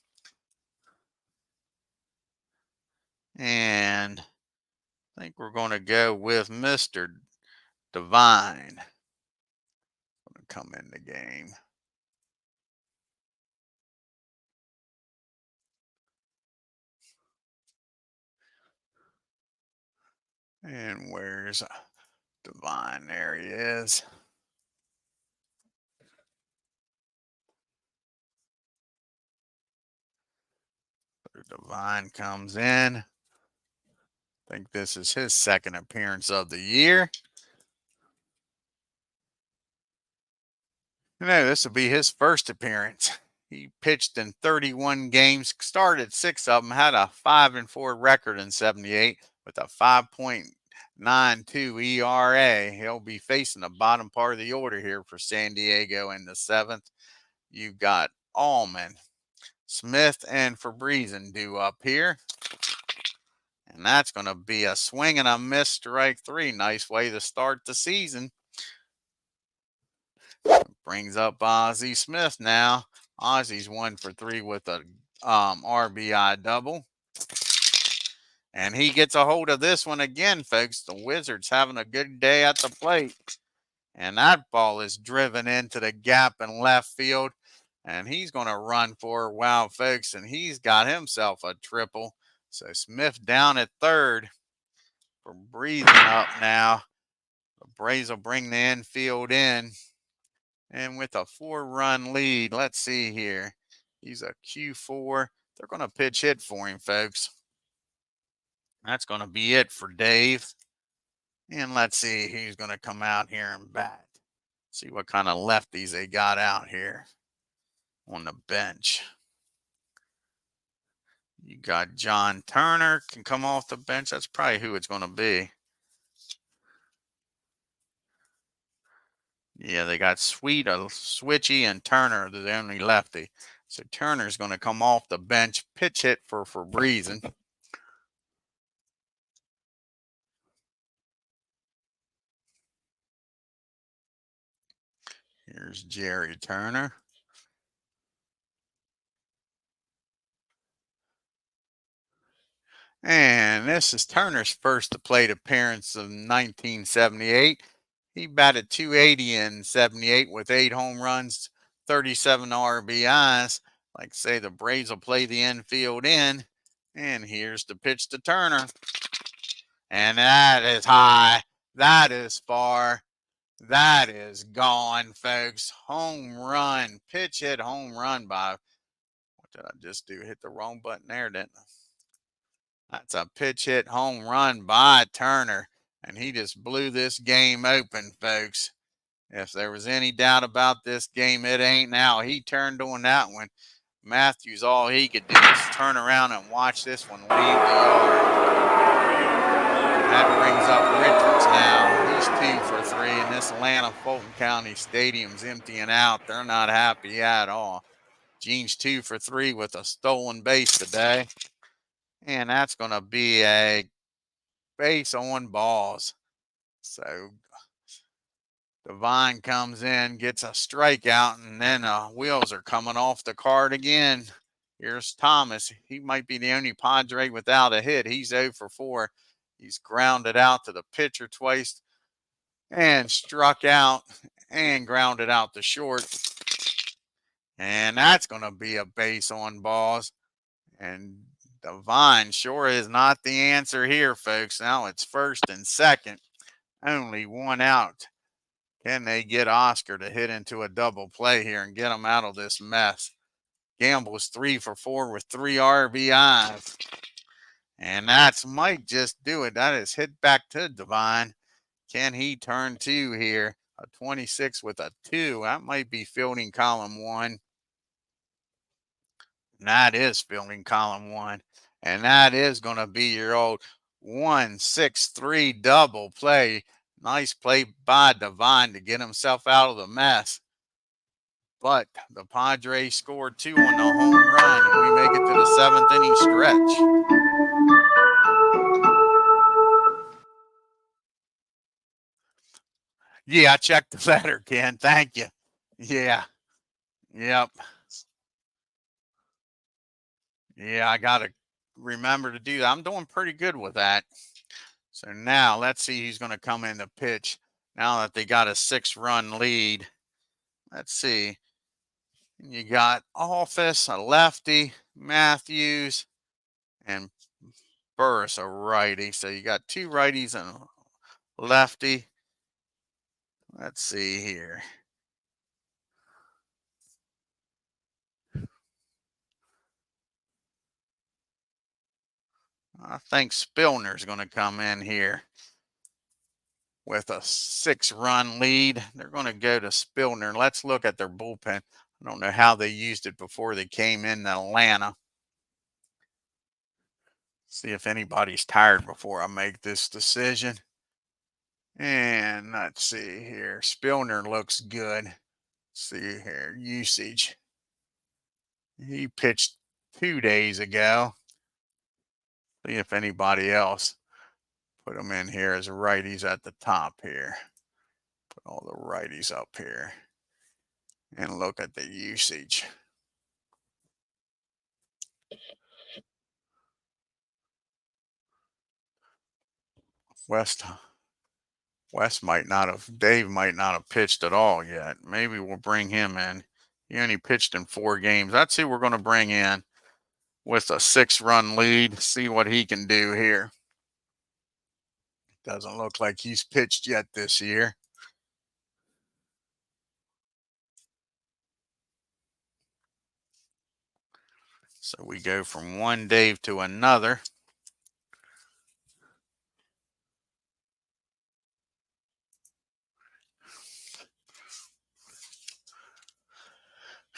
And I think we're going to go with Mr. Divine. Going to come in the game. And where's Divine? There he is. Divine comes in. I think this is his second appearance of the year. No, this will be his first appearance. He pitched in 31 games, started 6 of them, had a 5-4 record in 78 with a 5.92 ERA. He'll be facing the bottom part of the order here for San Diego in the 7th. You've got Allman, Smith, and Friesen due up here. And that's going to be a swing and a miss, strike 3. Nice way to start the season. Brings up Ozzie Smith now. Ozzie's 1 for 3 with a RBI double. And he gets a hold of this one again, folks. The Wizards having a good day at the plate. And that ball is driven into the gap in left field. And he's going to run for it. Wow, folks. And he's got himself a triple. So Smith down at third. For breathing up now. The Braves will bring the infield in. And with a 4-run lead, let's see here. He's a Q4. They're going to pitch hit for him, folks. That's going to be it for Dave. And let's see who's going to come out here and bat. See what kind of lefties they got out here on the bench. You got John Turner can come off the bench. That's probably who it's going to be. Yeah, they got Switchy, and Turner. They're the only lefty. So Turner's going to come off the bench, pitch hit for Friesen. Here's Jerry Turner. And this is Turner's first plate appearance of 1978. He batted .280 in 78 with 8 home runs, 37 RBIs. Like I say, the Braves will play the infield in. And here's the pitch to Turner. And that is high. That is far. That is gone, folks. Home run. Pitch hit home run by, what did I just do? Hit the wrong button there, didn't I? That's a pitch hit home run by Turner. And he just blew this game open, folks. If there was any doubt about this game, it ain't now. He turned on that one. Matthews, all he could do is turn around and watch this one leave the yard. That brings up Richards now. He's 2 for 3, and this Atlanta Fulton County Stadium's emptying out. They're not happy at all. Gene's 2 for 3 with a stolen base today. And that's going to be a base on balls. So Devine comes in, gets a strikeout, and then wheels are coming off the card again. Here's Thomas. He might be the only Padre without a hit. He's 0 for 4. He's grounded out to the pitcher twice and struck out and grounded out to short. And that's going to be a base on balls. And Devine sure is not the answer here, folks. Now it's first and second. Only one out. Can they get Oscar to hit into a double play here and get him out of this mess? Gamble's 3 for 4 with 3 RBIs. And that's might just do it. That is hit back to Devine. Can he turn 2 here? A 26 with a 2. That might be fielding column 1. And that is fielding column 1. And that is going to be your old 1-6-3 double play. Nice play by Devine to get himself out of the mess. But the Padres scored 2 on the home run, and we make it to the 7th inning stretch. Yeah, I checked the letter, Ken. Thank you. Yeah. Yep. Yeah, I got to remember to do that. I'm doing pretty good with that. So now let's see who's going to come in to pitch now that they got a 6-run lead. Let's see. You got Office, a lefty, Matthews, and Burris, a righty. So you got 2 righties and a lefty. Let's see here. I think Spillner's going to come in here with a 6-run lead. They're going to go to Spillner. Let's look at their bullpen. I don't know how they used it before they came in Atlanta. See if anybody's tired before I make this decision. And let's see here. Spillner looks good. Let's see here. Usage. He pitched 2 days ago. See if anybody else. Put them in here as righties at the top here. Put all the righties up here. And look at the usage. West might not have, Dave might not have pitched at all yet. Maybe we'll bring him in. He only pitched in 4 games. That's who we're going to bring in with a 6-run lead. See what he can do here. Doesn't look like he's pitched yet this year. So we go from one Dave to another.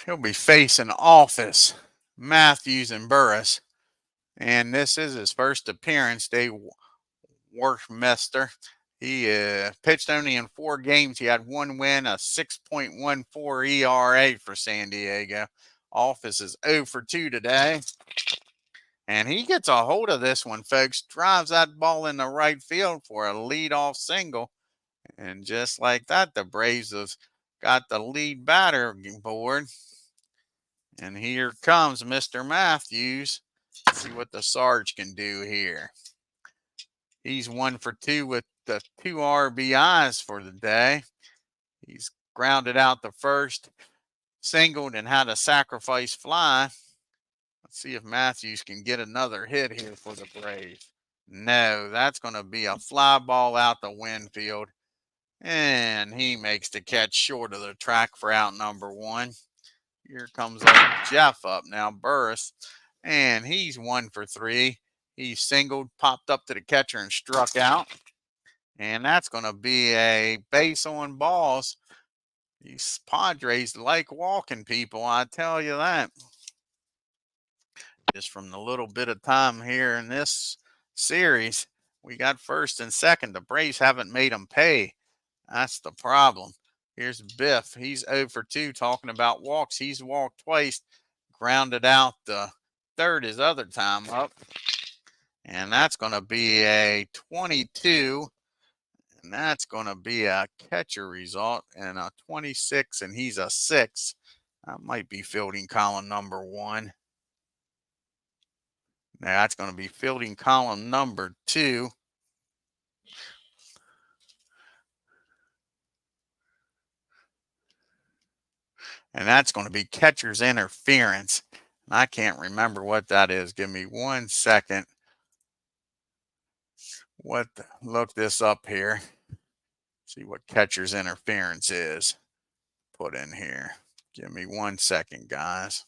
He'll be facing Office, Matthews, and Burris. And this is his first appearance. Dave Workmester. He pitched only in 4 games. He had 1 win, a 6.14 ERA for San Diego. Office is 0 for 2 today. And he gets a hold of this one, folks. Drives that ball in the right field for a leadoff single. And just like that, the Braves have got the lead batter board. And here comes Mr. Matthews. Let's see what the Sarge can do here. He's 1 for 2 with the 2 RBIs for the day. He's grounded out the first, singled, and had a sacrifice fly. Let's see if Matthews can get another hit here for the Braves. No, that's going to be a fly ball out the Winfield. And he makes the catch short of the track for out number 1. Here comes Jeff up now, Burris. And he's 1 for 3. He singled, popped up to the catcher, and struck out. And that's going to be a base on balls These Padres like walking people, I tell you that. Just from the little bit of time here in this series, we got first and second. The Braves haven't made them pay. That's the problem. Here's Biff. He's 0 for 2 talking about walks. He's walked twice, grounded out the third his other time up. And that's going to be a 22. And that's going to be a catcher result and a 26, and he's a 6. That might be fielding column number 1. Now that's going to be fielding column number 2. And that's going to be catcher's interference. I can't remember what that is. Give me 1 second. Look this up here. See what catcher's interference is. Put in here. Give me 1 second, guys.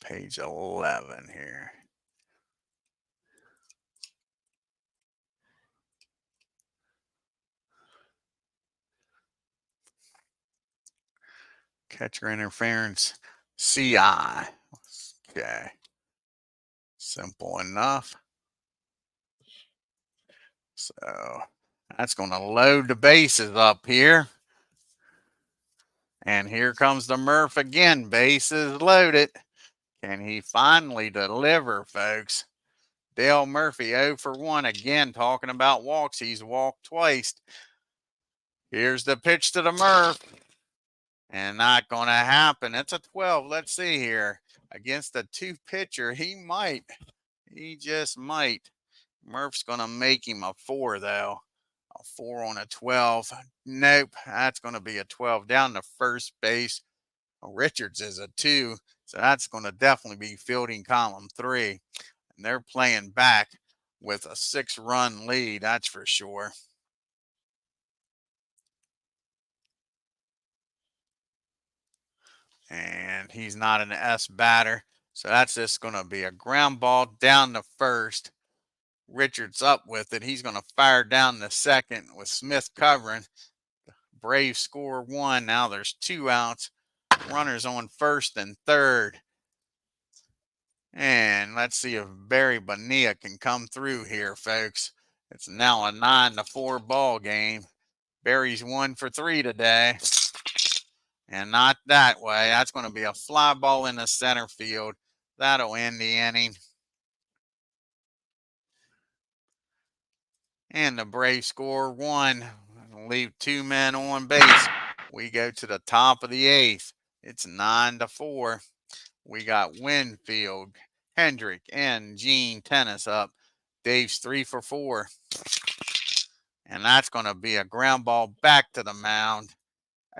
Page 11 here. Catcher interference, CI. Okay. Simple enough. So that's going to load the bases up here. And here comes the Murph again. Bases loaded. Can he finally deliver, folks? Dale Murphy 0 for 1 again, talking about walks. He's walked twice. Here's the pitch to the Murph. And not going to happen. It's a 12. Let's see here. Against a 2 pitcher, he might. He just might. Murph's going to make him a 4, though. A 4 on a 12. Nope. That's going to be a 12. Down to first base. Richards is a 2. So that's going to definitely be fielding column 3. And they're playing back with a 6-run lead. That's for sure. And he's not an S batter. So that's just going to be a ground ball down to first. Richards up with it. He's going to fire down the second with Smith covering. Braves score 1. Now there's 2 outs. Runners on first and third. And let's see if Barry Bonilla can come through here, folks. It's now a 9-4 ball game. Barry's 1 for 3 today. And not that way. That's going to be a fly ball in the center field. That'll end the inning. And the Braves score 1. Leave 2 men on base. We go to the top of the 8th. It's 9-4. We got Winfield, Hendrick, and Gene Tennis up. Dave's 3 for 4. And that's going to be a ground ball back to the mound.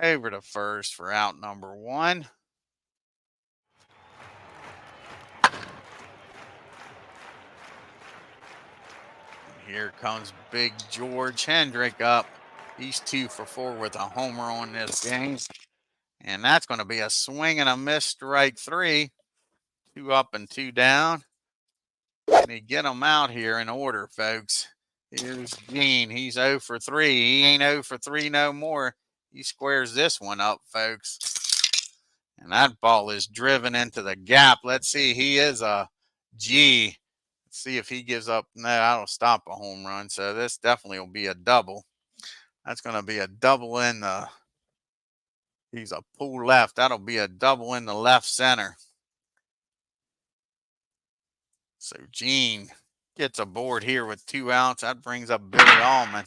Over to first for out number 1. Here comes Big George Hendrick up. He's 2 for 4 with a homer on this game. And that's going to be a swing and a miss, strike 3. 2 up and 2 down. And they get them out here in order, folks. Here's Gene. He's 0 for 3. He ain't 0 for 3 no more. He squares this one up, folks. And that ball is driven into the gap. Let's see. He is a G. Let's see if he gives up. No, that'll stop a home run. So this definitely will be a double. That's going to be a double in the. He's a pull left. That'll be a double in the left center. So Gene gets aboard here with 2 outs. That brings up Billy Allman.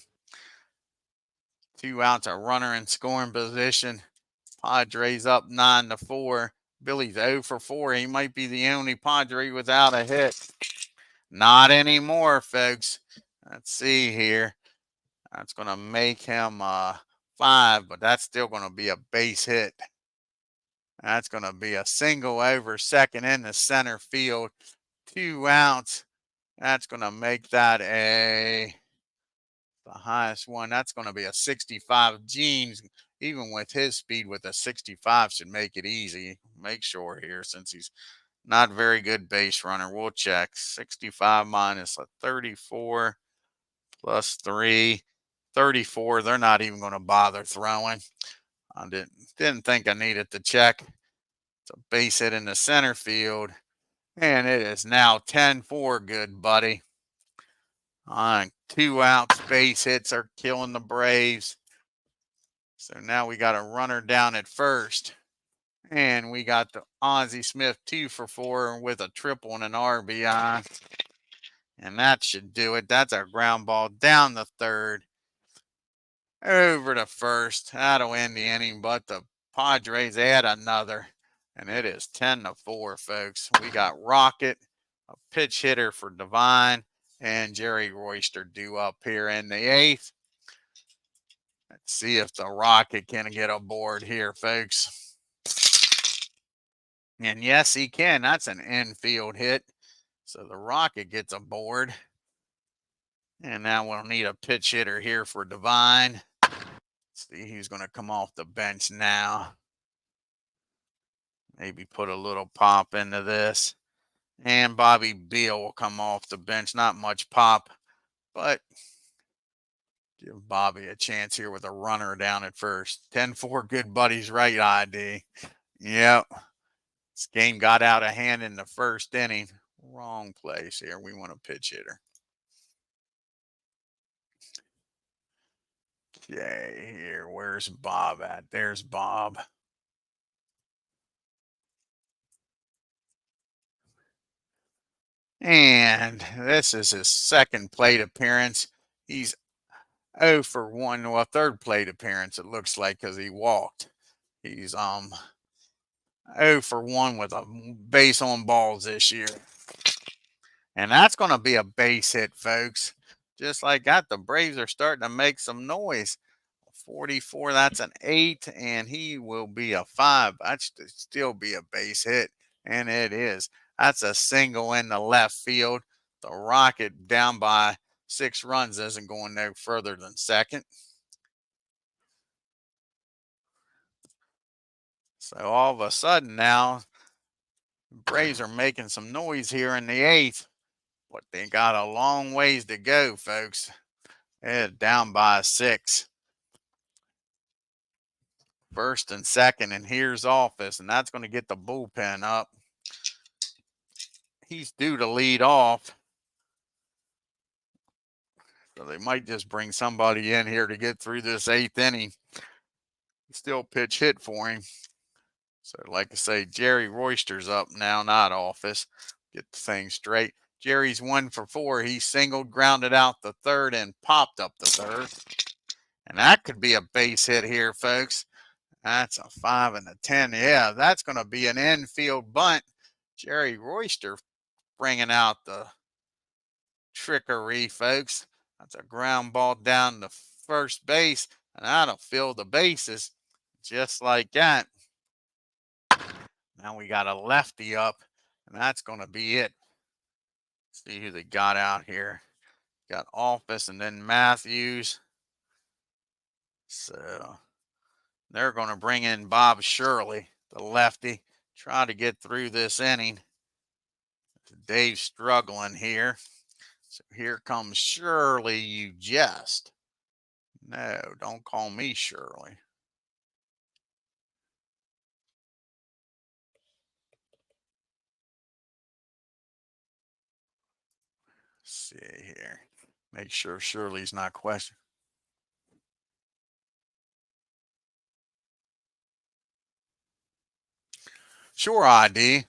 2 outs, a runner in scoring position. Padres up 9-4. Billy's 0 for 4. He might be the only Padre without a hit. Not anymore, folks. Let's see here. That's going to make him 5, but that's still going to be a base hit. That's going to be a single over second in the center field. 2 outs. That's going to make that the highest one. That's going to be a 65. Gene's, even with his speed, with a 65 should make it easy. Make sure here, since he's Not very good base runner. We'll check. 65 minus a 34 plus 3. 34. They're not even going to bother throwing. I didn't think I needed to check. It's a base hit in the center field. And it is now 10-4, good buddy. 2 outs, base hits are killing the Braves. So now we got a runner down at first. And we got the Ozzie Smith 2 for 4 with a triple and an RBI. And that should do it. That's our ground ball down the third. Over to first. That'll end the inning, but the Padres add another. And it is 10-4, folks. We got Rocket, a pitch hitter for Divine, and Jerry Royster due up here in the 8th. Let's see if the Rocket can get aboard here, folks. And yes, he can. That's an infield hit. So the Rocket gets aboard. And now we'll need a pitch hitter here for Divine. Let's see who's going to come off the bench now. Maybe put a little pop into this. And Bobby Beal will come off the bench. Not much pop, but give Bobby a chance here with a runner down at first. 10-4, good buddies, right ID. Yep. This game got out of hand in the first inning. Wrong place here. We want a pitch hitter. Okay, here. Where's Bob at? There's Bob. And this is his second plate appearance. He's 0 for 1. Well, third plate appearance, it looks like, because he walked. He's 0 for 1 with a base on balls this year. And that's going to be a base hit, folks. Just like that, the Braves are starting to make some noise. 44, that's an 8, and he will be a 5. That should still be a base hit, and it is. That's a single in the left field. The Rocket down by 6 runs isn't going no further than second. So all of a sudden now, the Braves are making some noise here in the 8th, but they got a long ways to go, folks. They're down by 6. First and second, and here's Office, and that's going to get the bullpen up. He's due to lead off. So they might just bring somebody in here to get through this 8th inning. Still pitch hit for him. So like I say, Jerry Royster's up now, not Office. Get the thing straight. Jerry's 1 for 4. He singled, grounded out the third, and popped up the third. And that could be a base hit here, folks. That's a 5 and a 10. Yeah, that's going to be an infield bunt. Jerry Royster bringing out the trickery, folks. That's a ground ball down to first base, and that'll fill the bases just like that. Now we got a lefty up, and that's going to be it. See who they got out here. Got Office and then Matthews. So they're going to bring in Bob Shirley, the lefty, try to get through this inning. Dave's struggling here. So here comes Shirley, you jest. No, don't call me Shirley. Let's see here. Make sure Shirley's not questioned. Sure, ID.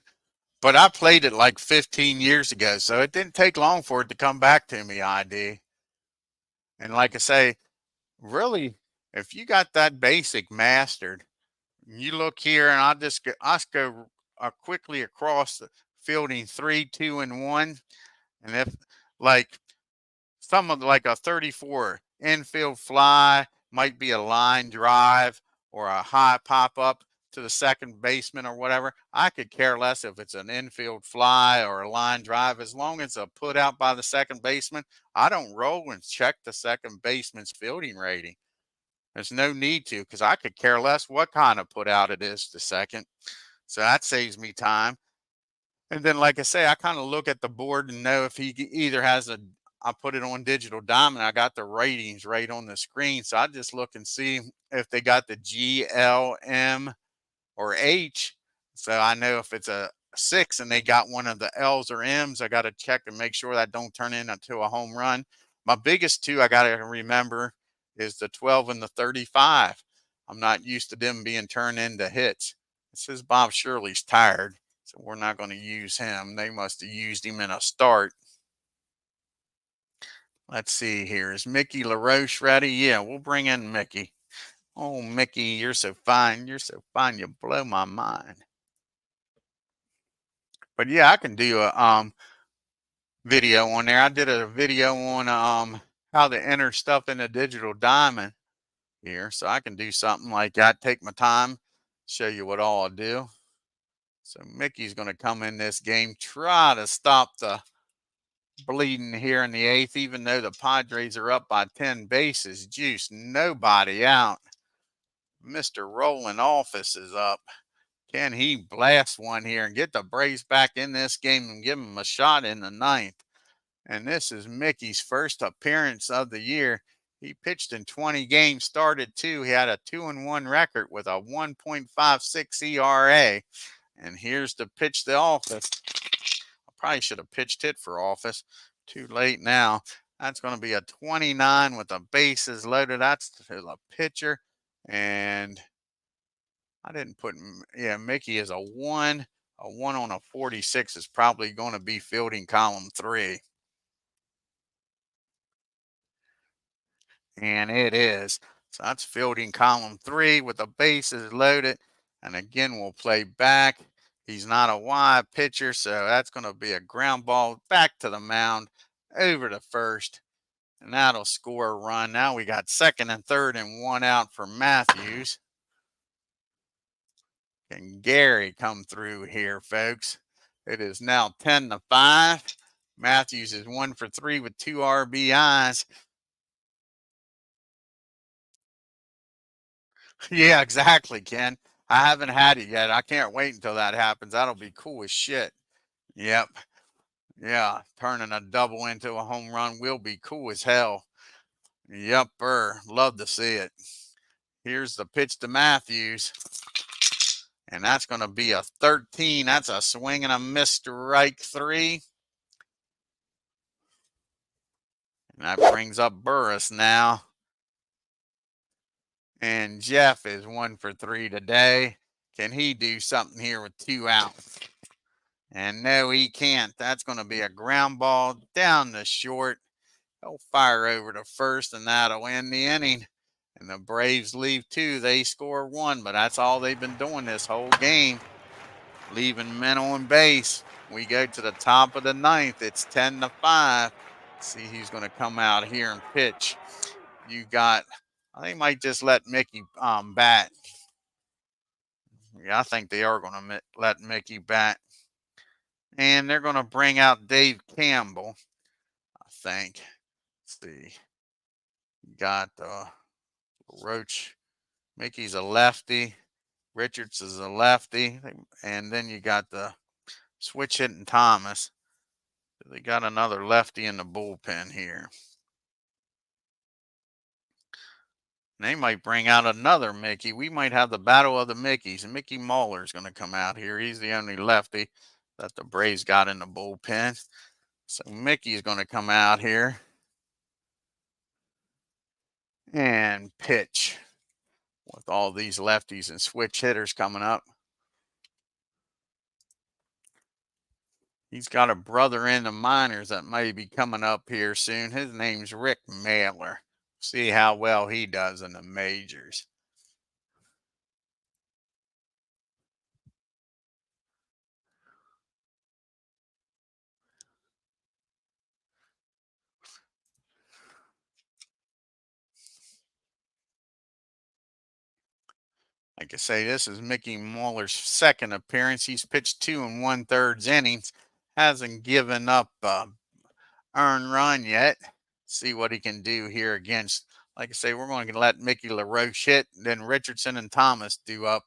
But I played it like 15 years ago, so it didn't take long for it to come back to me, ID. And like I say, really, if you got that basic mastered, you look here, and I'll go quickly across the fielding 3, 2, and 1. And if like some of like a 34 infield fly might be a line drive or a high pop up to the second baseman or whatever, I could care less if it's an infield fly or a line drive. As long as it's put out by the second baseman, I don't roll and check the second baseman's fielding rating. There's no need to, because I could care less what kind of put out it is to second. So that saves me time. And then, like I say, I kind of look at the board and know if he either has I put it on Digital Diamond. I got the ratings right on the screen. So I just look and see if they got the G, L, M, or H. So I know if it's a 6 and they got one of the L's or M's, I got to check and make sure that don't turn into a home run. My biggest two I got to remember is the 12 and the 35. I'm not used to them being turned into hits. It says Bob Shirley's tired, so we're not going to use him. They must have used him in a start. Let's see here. Is Mickey LaRoche ready? Yeah, we'll bring in Mickey. Oh, Mickey, you're so fine. You're so fine. You blow my mind. But yeah, I can do a video on there. I did a video on how to enter stuff in a Digital Diamond here. So I can do something like that. Take my time, show you what all I do. So Mickey's going to come in this game, try to stop the bleeding here in the 8th, even though the Padres are up by 10 bases. Juice, nobody out. Mr. Rolling Office is up. Can he blast one here and get the Braves back in this game and give them a shot in the 9th? And this is Mickey's first appearance of the year. He pitched in 20 games, started 2. He had a 2-1 record with a 1.56 ERA. And here's the pitch to Office. I probably should have pitched hit for Office. Too late now. That's going to be a 29 with the bases loaded. That's to the pitcher. And I didn't put, yeah, Mickey is a 1. A 1 on a 46 is probably going to be fielding column 3. And it is. So that's fielding column 3 with the bases loaded. And again, we'll play back. He's not a wide pitcher, so that's going to be a ground ball back to the mound, over to first. And that'll score a run. Now we got second and third and 1 out for Matthews. Can Gary come through here, folks? It is now 10-5. Matthews is 1 for 3 with 2 RBIs. Yeah, exactly, Ken. I haven't had it yet. I can't wait until that happens. That'll be cool as shit. Yep. Yeah, turning a double into a home run will be cool as hell. Yep, love to see it. Here's the pitch to Matthews. And that's going to be a 13. That's a swing and a miss, strike 3. And that brings up Burris now. And Jeff is 1 for 3 today. Can he do something here with 2 outs? And no, he can't. That's going to be a ground ball down the short. He'll fire over to first, and that'll end the inning. And the Braves leave 2. They score 1, but that's all they've been doing this whole game, leaving men on base. We go to the top of the 9th. It's 10-5. See who's going to come out here and pitch. You got, I think might just let Mickey bat. Yeah, I think they are going to let Mickey bat. And they're going to bring out Dave Campbell, I think. Let's see. Got Roach. Mickey's a lefty. Richards is a lefty. And then you got the switch hitting Thomas. They got another lefty in the bullpen here. And they might bring out another Mickey. We might have the battle of the Mickeys. And Mickey Mahler is going to come out here. He's the only lefty that the Braves got in the bullpen. So Mickey's going to come out here and pitch with all these lefties and switch hitters coming up. He's got a brother in the minors that may be coming up here soon. His name's Rick Mailer. See how well he does in the majors. Like I say, this is Mickey Mahler's second appearance. He's pitched 2 1/3 innings. Hasn't given up earned run yet. See what he can do here against. Like I say, we're going to let Mickey LaRoche hit. Then Richardson and Thomas do up.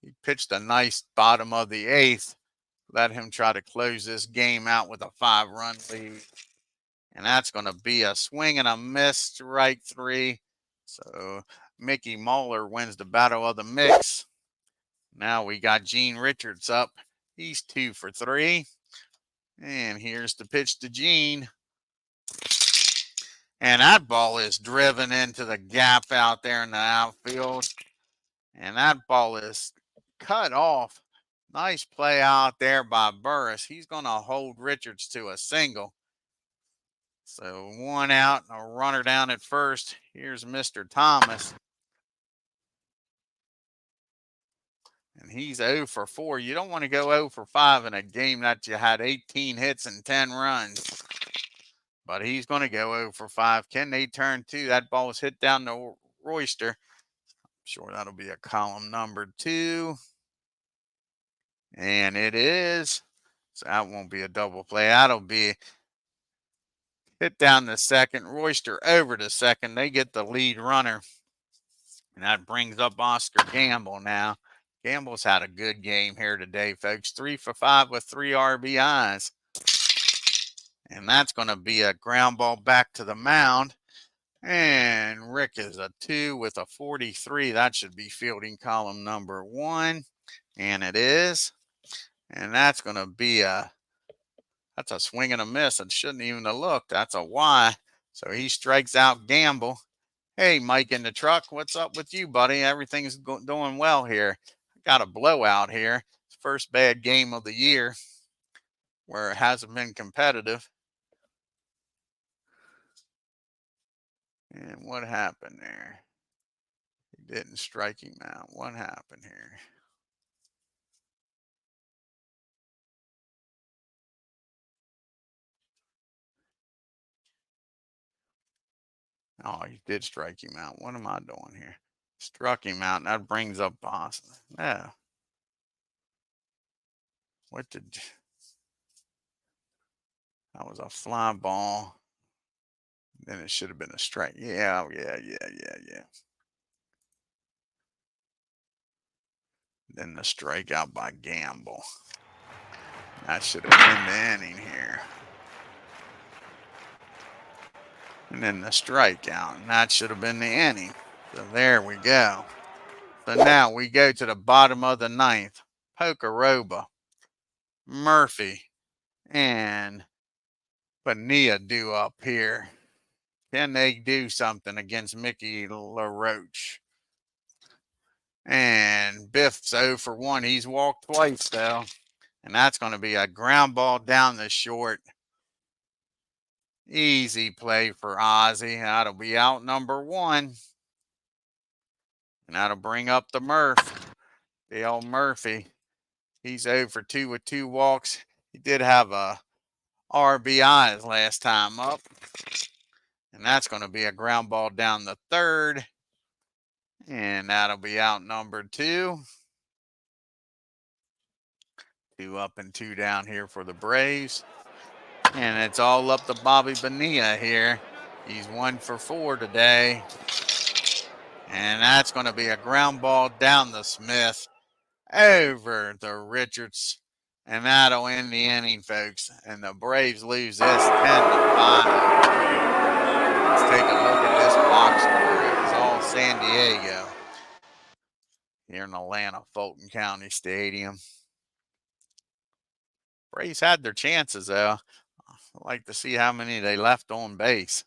He pitched a nice bottom of the 8th. let him try to close this game out with a 5-run lead. And that's going to be a swing and a miss, strike 3. So Mickey Moeller wins the battle of the mix. Now we got Gene Richards up. He's 2 for 3. And here's the pitch to Gene. And that ball is driven into the gap out there in the outfield. And that ball is cut off. Nice play out there by Burris. He's going to hold Richards to a single. So 1 out, a runner down at first. Here's Mr. Thomas. And he's 0 for 4. You don't want to go 0 for 5 in a game that you had 18 hits and 10 runs. But he's going to go 0 for 5. Can they turn 2? That ball was hit down to Royster. I'm sure that'll be a column number 2. And it is. So that won't be a double play. That'll be hit down the second. Royster over to second. They get the lead runner. And that brings up Oscar Gamble now. Gamble's had a good game here today, folks. 3 for 5 with 3 RBIs. And that's going to be a ground ball back to the mound. And Rick is a 2 with a 43. That should be fielding column number 1. And it is. And that's going to be that's a swing and a miss. It shouldn't even have looked. That's a Y. So he strikes out Gamble. Hey, Mike in the truck. What's up with you, buddy? Everything's doing well here. Got a blowout here. First bad game of the year where it hasn't been competitive. And what happened there? He didn't strike him out. What happened here? Oh, he did strike him out. What am I doing here? Struck him out, and that brings up Boston. Yeah. What did... That was a fly ball. Then it should have been a strike. Yeah. Then the strikeout by Gamble. That should have been the inning here. And then the strikeout. And that should have been the inning. So there we go. So now we go to the bottom of the 9th. Pocoroba, Murphy, and Bonilla due up here. Can they do something against Mickey LaRoche? And Biff's 0 for 1. He's walked twice, though. And that's going to be a ground ball down the short. Easy play for Ozzie. That'll be out number 1. And that'll bring up the Murph. Dale Murphy. He's 0 for 2 with 2 walks. He did have a RBI his last time up. And that's going to be a ground ball down the 3rd. And that'll be out number 2. 2 up and 2 down here for the Braves. And it's all up to Bobby Bonilla here. He's 1 for 4 today. And that's going to be a ground ball down the Smith over the Richards. And that'll end the inning, folks. And the Braves lose this 10-5. Let's take a look at this box score. It's all San Diego here in Atlanta, Fulton County Stadium. Braves had their chances, though. I'd like to see how many they left on base.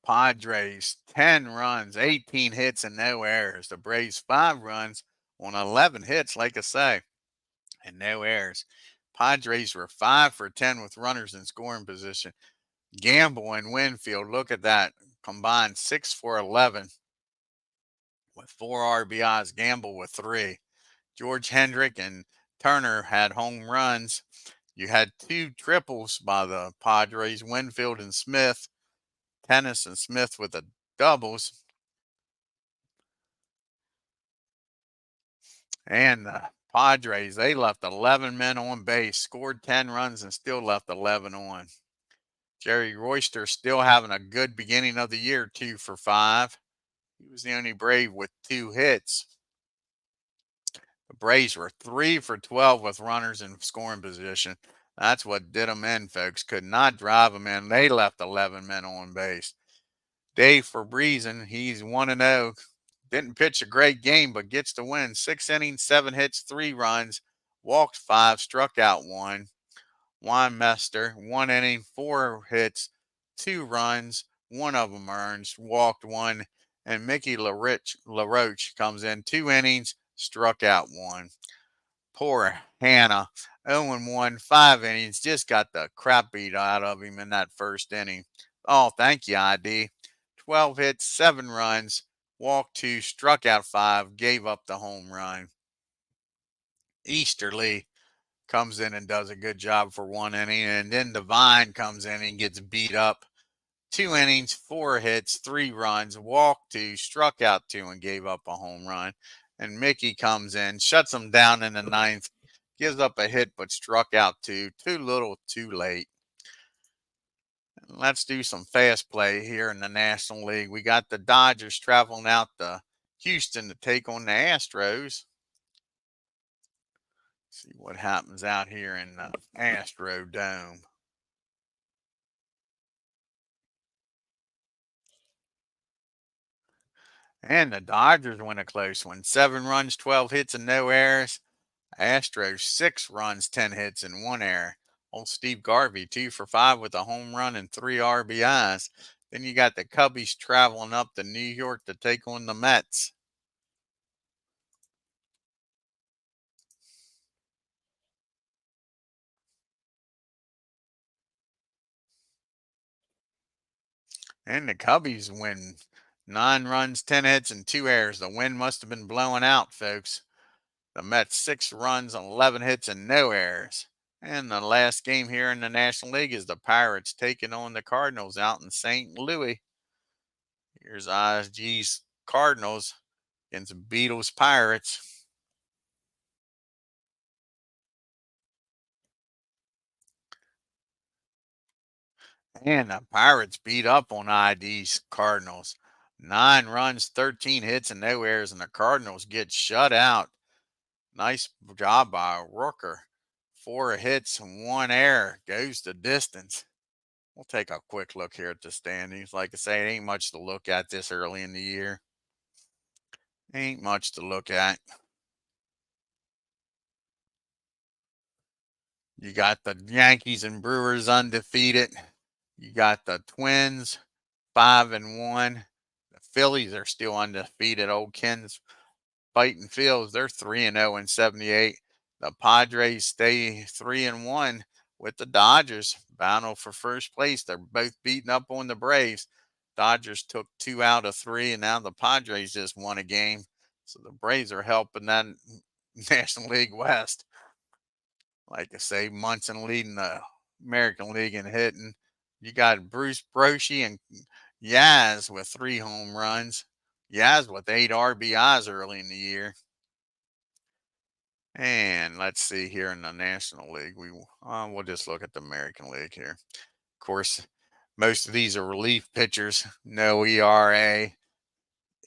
Padres, 10 runs, 18 hits, and no errors. The Braves, 5 runs on 11 hits, like I say, and no errors. Padres were 5 for 10 with runners in scoring position. Gamble and Winfield, look at that, combined 6 for 11 with 4 RBIs. Gamble with 3. George Hendrick and Turner had home runs. You had 2 triples by the Padres, Winfield and Smith. Tennis and Smith with the doubles. And the Padres, they left 11 men on base, scored 10 runs, and still left 11 on. Jerry Royster still having a good beginning of the year, 2 for 5. He was the only Brave with 2 hits. The Braves were 3 for 12 with runners in scoring position. That's what did them in, folks. Could not drive them in. They left 11 men on base. Dave Febrezin, he's 1-0. Didn't pitch a great game, but gets the win. 6 innings, 7 hits, 3 runs, walked 5, struck out 1. Weinmester, 1 inning, 4 hits, 2 runs, 1 of them earned, walked 1. And Mickey LaRoche comes in, 2 innings, struck out 1. Poor Hanna, 0-1, 5 innings, just got the crap beat out of him in that first inning. Oh, thank you, ID. 12 hits, 7 runs, walked 2, struck out 5, gave up the home run. Easterly comes in and does a good job for 1 inning, and then Devine comes in and gets beat up. 2 innings, 4 hits, 3 runs, walked 2, struck out 2, and gave up a home run. And Mickey comes in, shuts him down in the 9th, gives up a hit but struck out 2. Too little, too late. Let's do some fast play here in the National League. We got the Dodgers traveling out to Houston to take on the Astros. See what happens out here in the Astro Dome. And the Dodgers win a close one. 7 runs, 12 hits, and no errors. Astros 6 runs, 10 hits, and 1 error. Old Steve Garvey 2 for 5 with a home run and 3 RBIs. Then you got the Cubbies traveling up to New York to take on the Mets. And the Cubbies win 9 runs, 10 hits, and 2 errors. The wind must have been blowing out, folks. The Mets 6 runs and 11 hits and no errors. And the last game here in the National League is the Pirates taking on the Cardinals out in St. Louis. Here's ISG's Cardinals against Beatles Pirates. And the Pirates beat up on ID's Cardinals. 9 runs, 13 hits, and no errors, and the Cardinals get shut out. Nice job by Rooker. 4 hits and 1 error. Goes the distance. We'll take a quick look here at the standings. Like I say, it ain't much to look at this early in the year. Ain't much to look at. You got the Yankees and Brewers undefeated. You got the Twins 5-1. The Phillies are still undefeated. Old Ken's fighting Phils. They're 3-0 in 78. The Padres stay 3-1 with the Dodgers battle for first place. They're both beating up on the Braves. Dodgers took 2 out of 3, and now the Padres just won a game. So the Braves are helping that National League West. Like I say, Munson leading the American League in hitting. You got Bruce Brochy and Yaz with 3 home runs. Yaz with 8 RBIs early in the year. And let's see here in the National League. We'll just look at the American League here. Of course, most of these are relief pitchers. No ERA.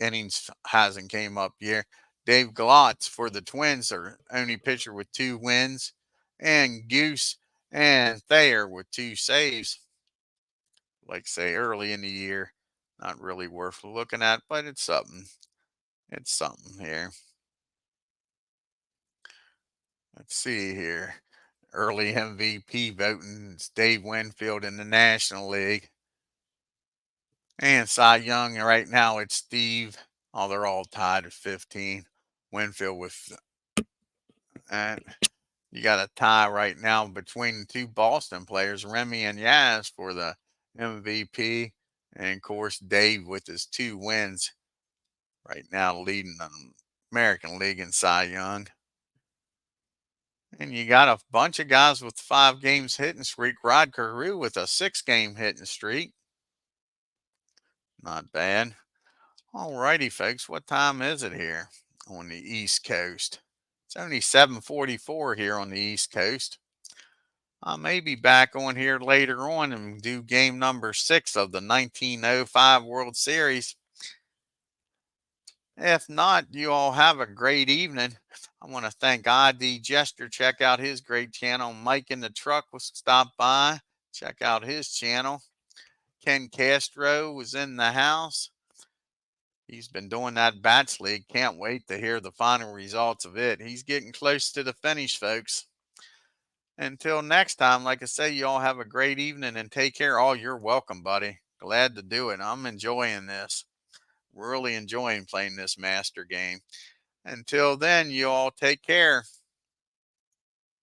Innings hasn't came up yet. Dave Glotz for the Twins are only pitcher with 2 wins. And Goose and Thayer with 2 saves. Like say early in the year. Not really worth looking at, but it's something. It's something here. Let's see here. Early MVP voting. It's Dave Winfield in the National League. And Cy Young right now it's Steve. Oh, they're all tied at 15. Winfield with and you got a tie right now between the 2 Boston players, Remy and Yaz for the MVP. And of course, Dave with his 2 wins right now leading the American League in Cy Young. And you got a bunch of guys with 5 games hitting streak. Rod Carew with a 6-game hitting streak. Not bad. All righty, folks. What time is it here on the East Coast? It's only 7:44 here on the East Coast. I may be back on here later on and do game number 6 of the 1905 World Series. If not, you all have a great evening. I want to thank ID Jester. Check out his great channel. Mike in the Truck will stop by. Check out his channel. Ken Castro was in the house. He's been doing that Bats League. Can't wait to hear the final results of it. He's getting close to the finish, folks. Until next time, like I say, you all have a great evening and take care. Oh, you're welcome, buddy. Glad to do it. I'm enjoying this. Really enjoying playing this master game. Until then, you all take care.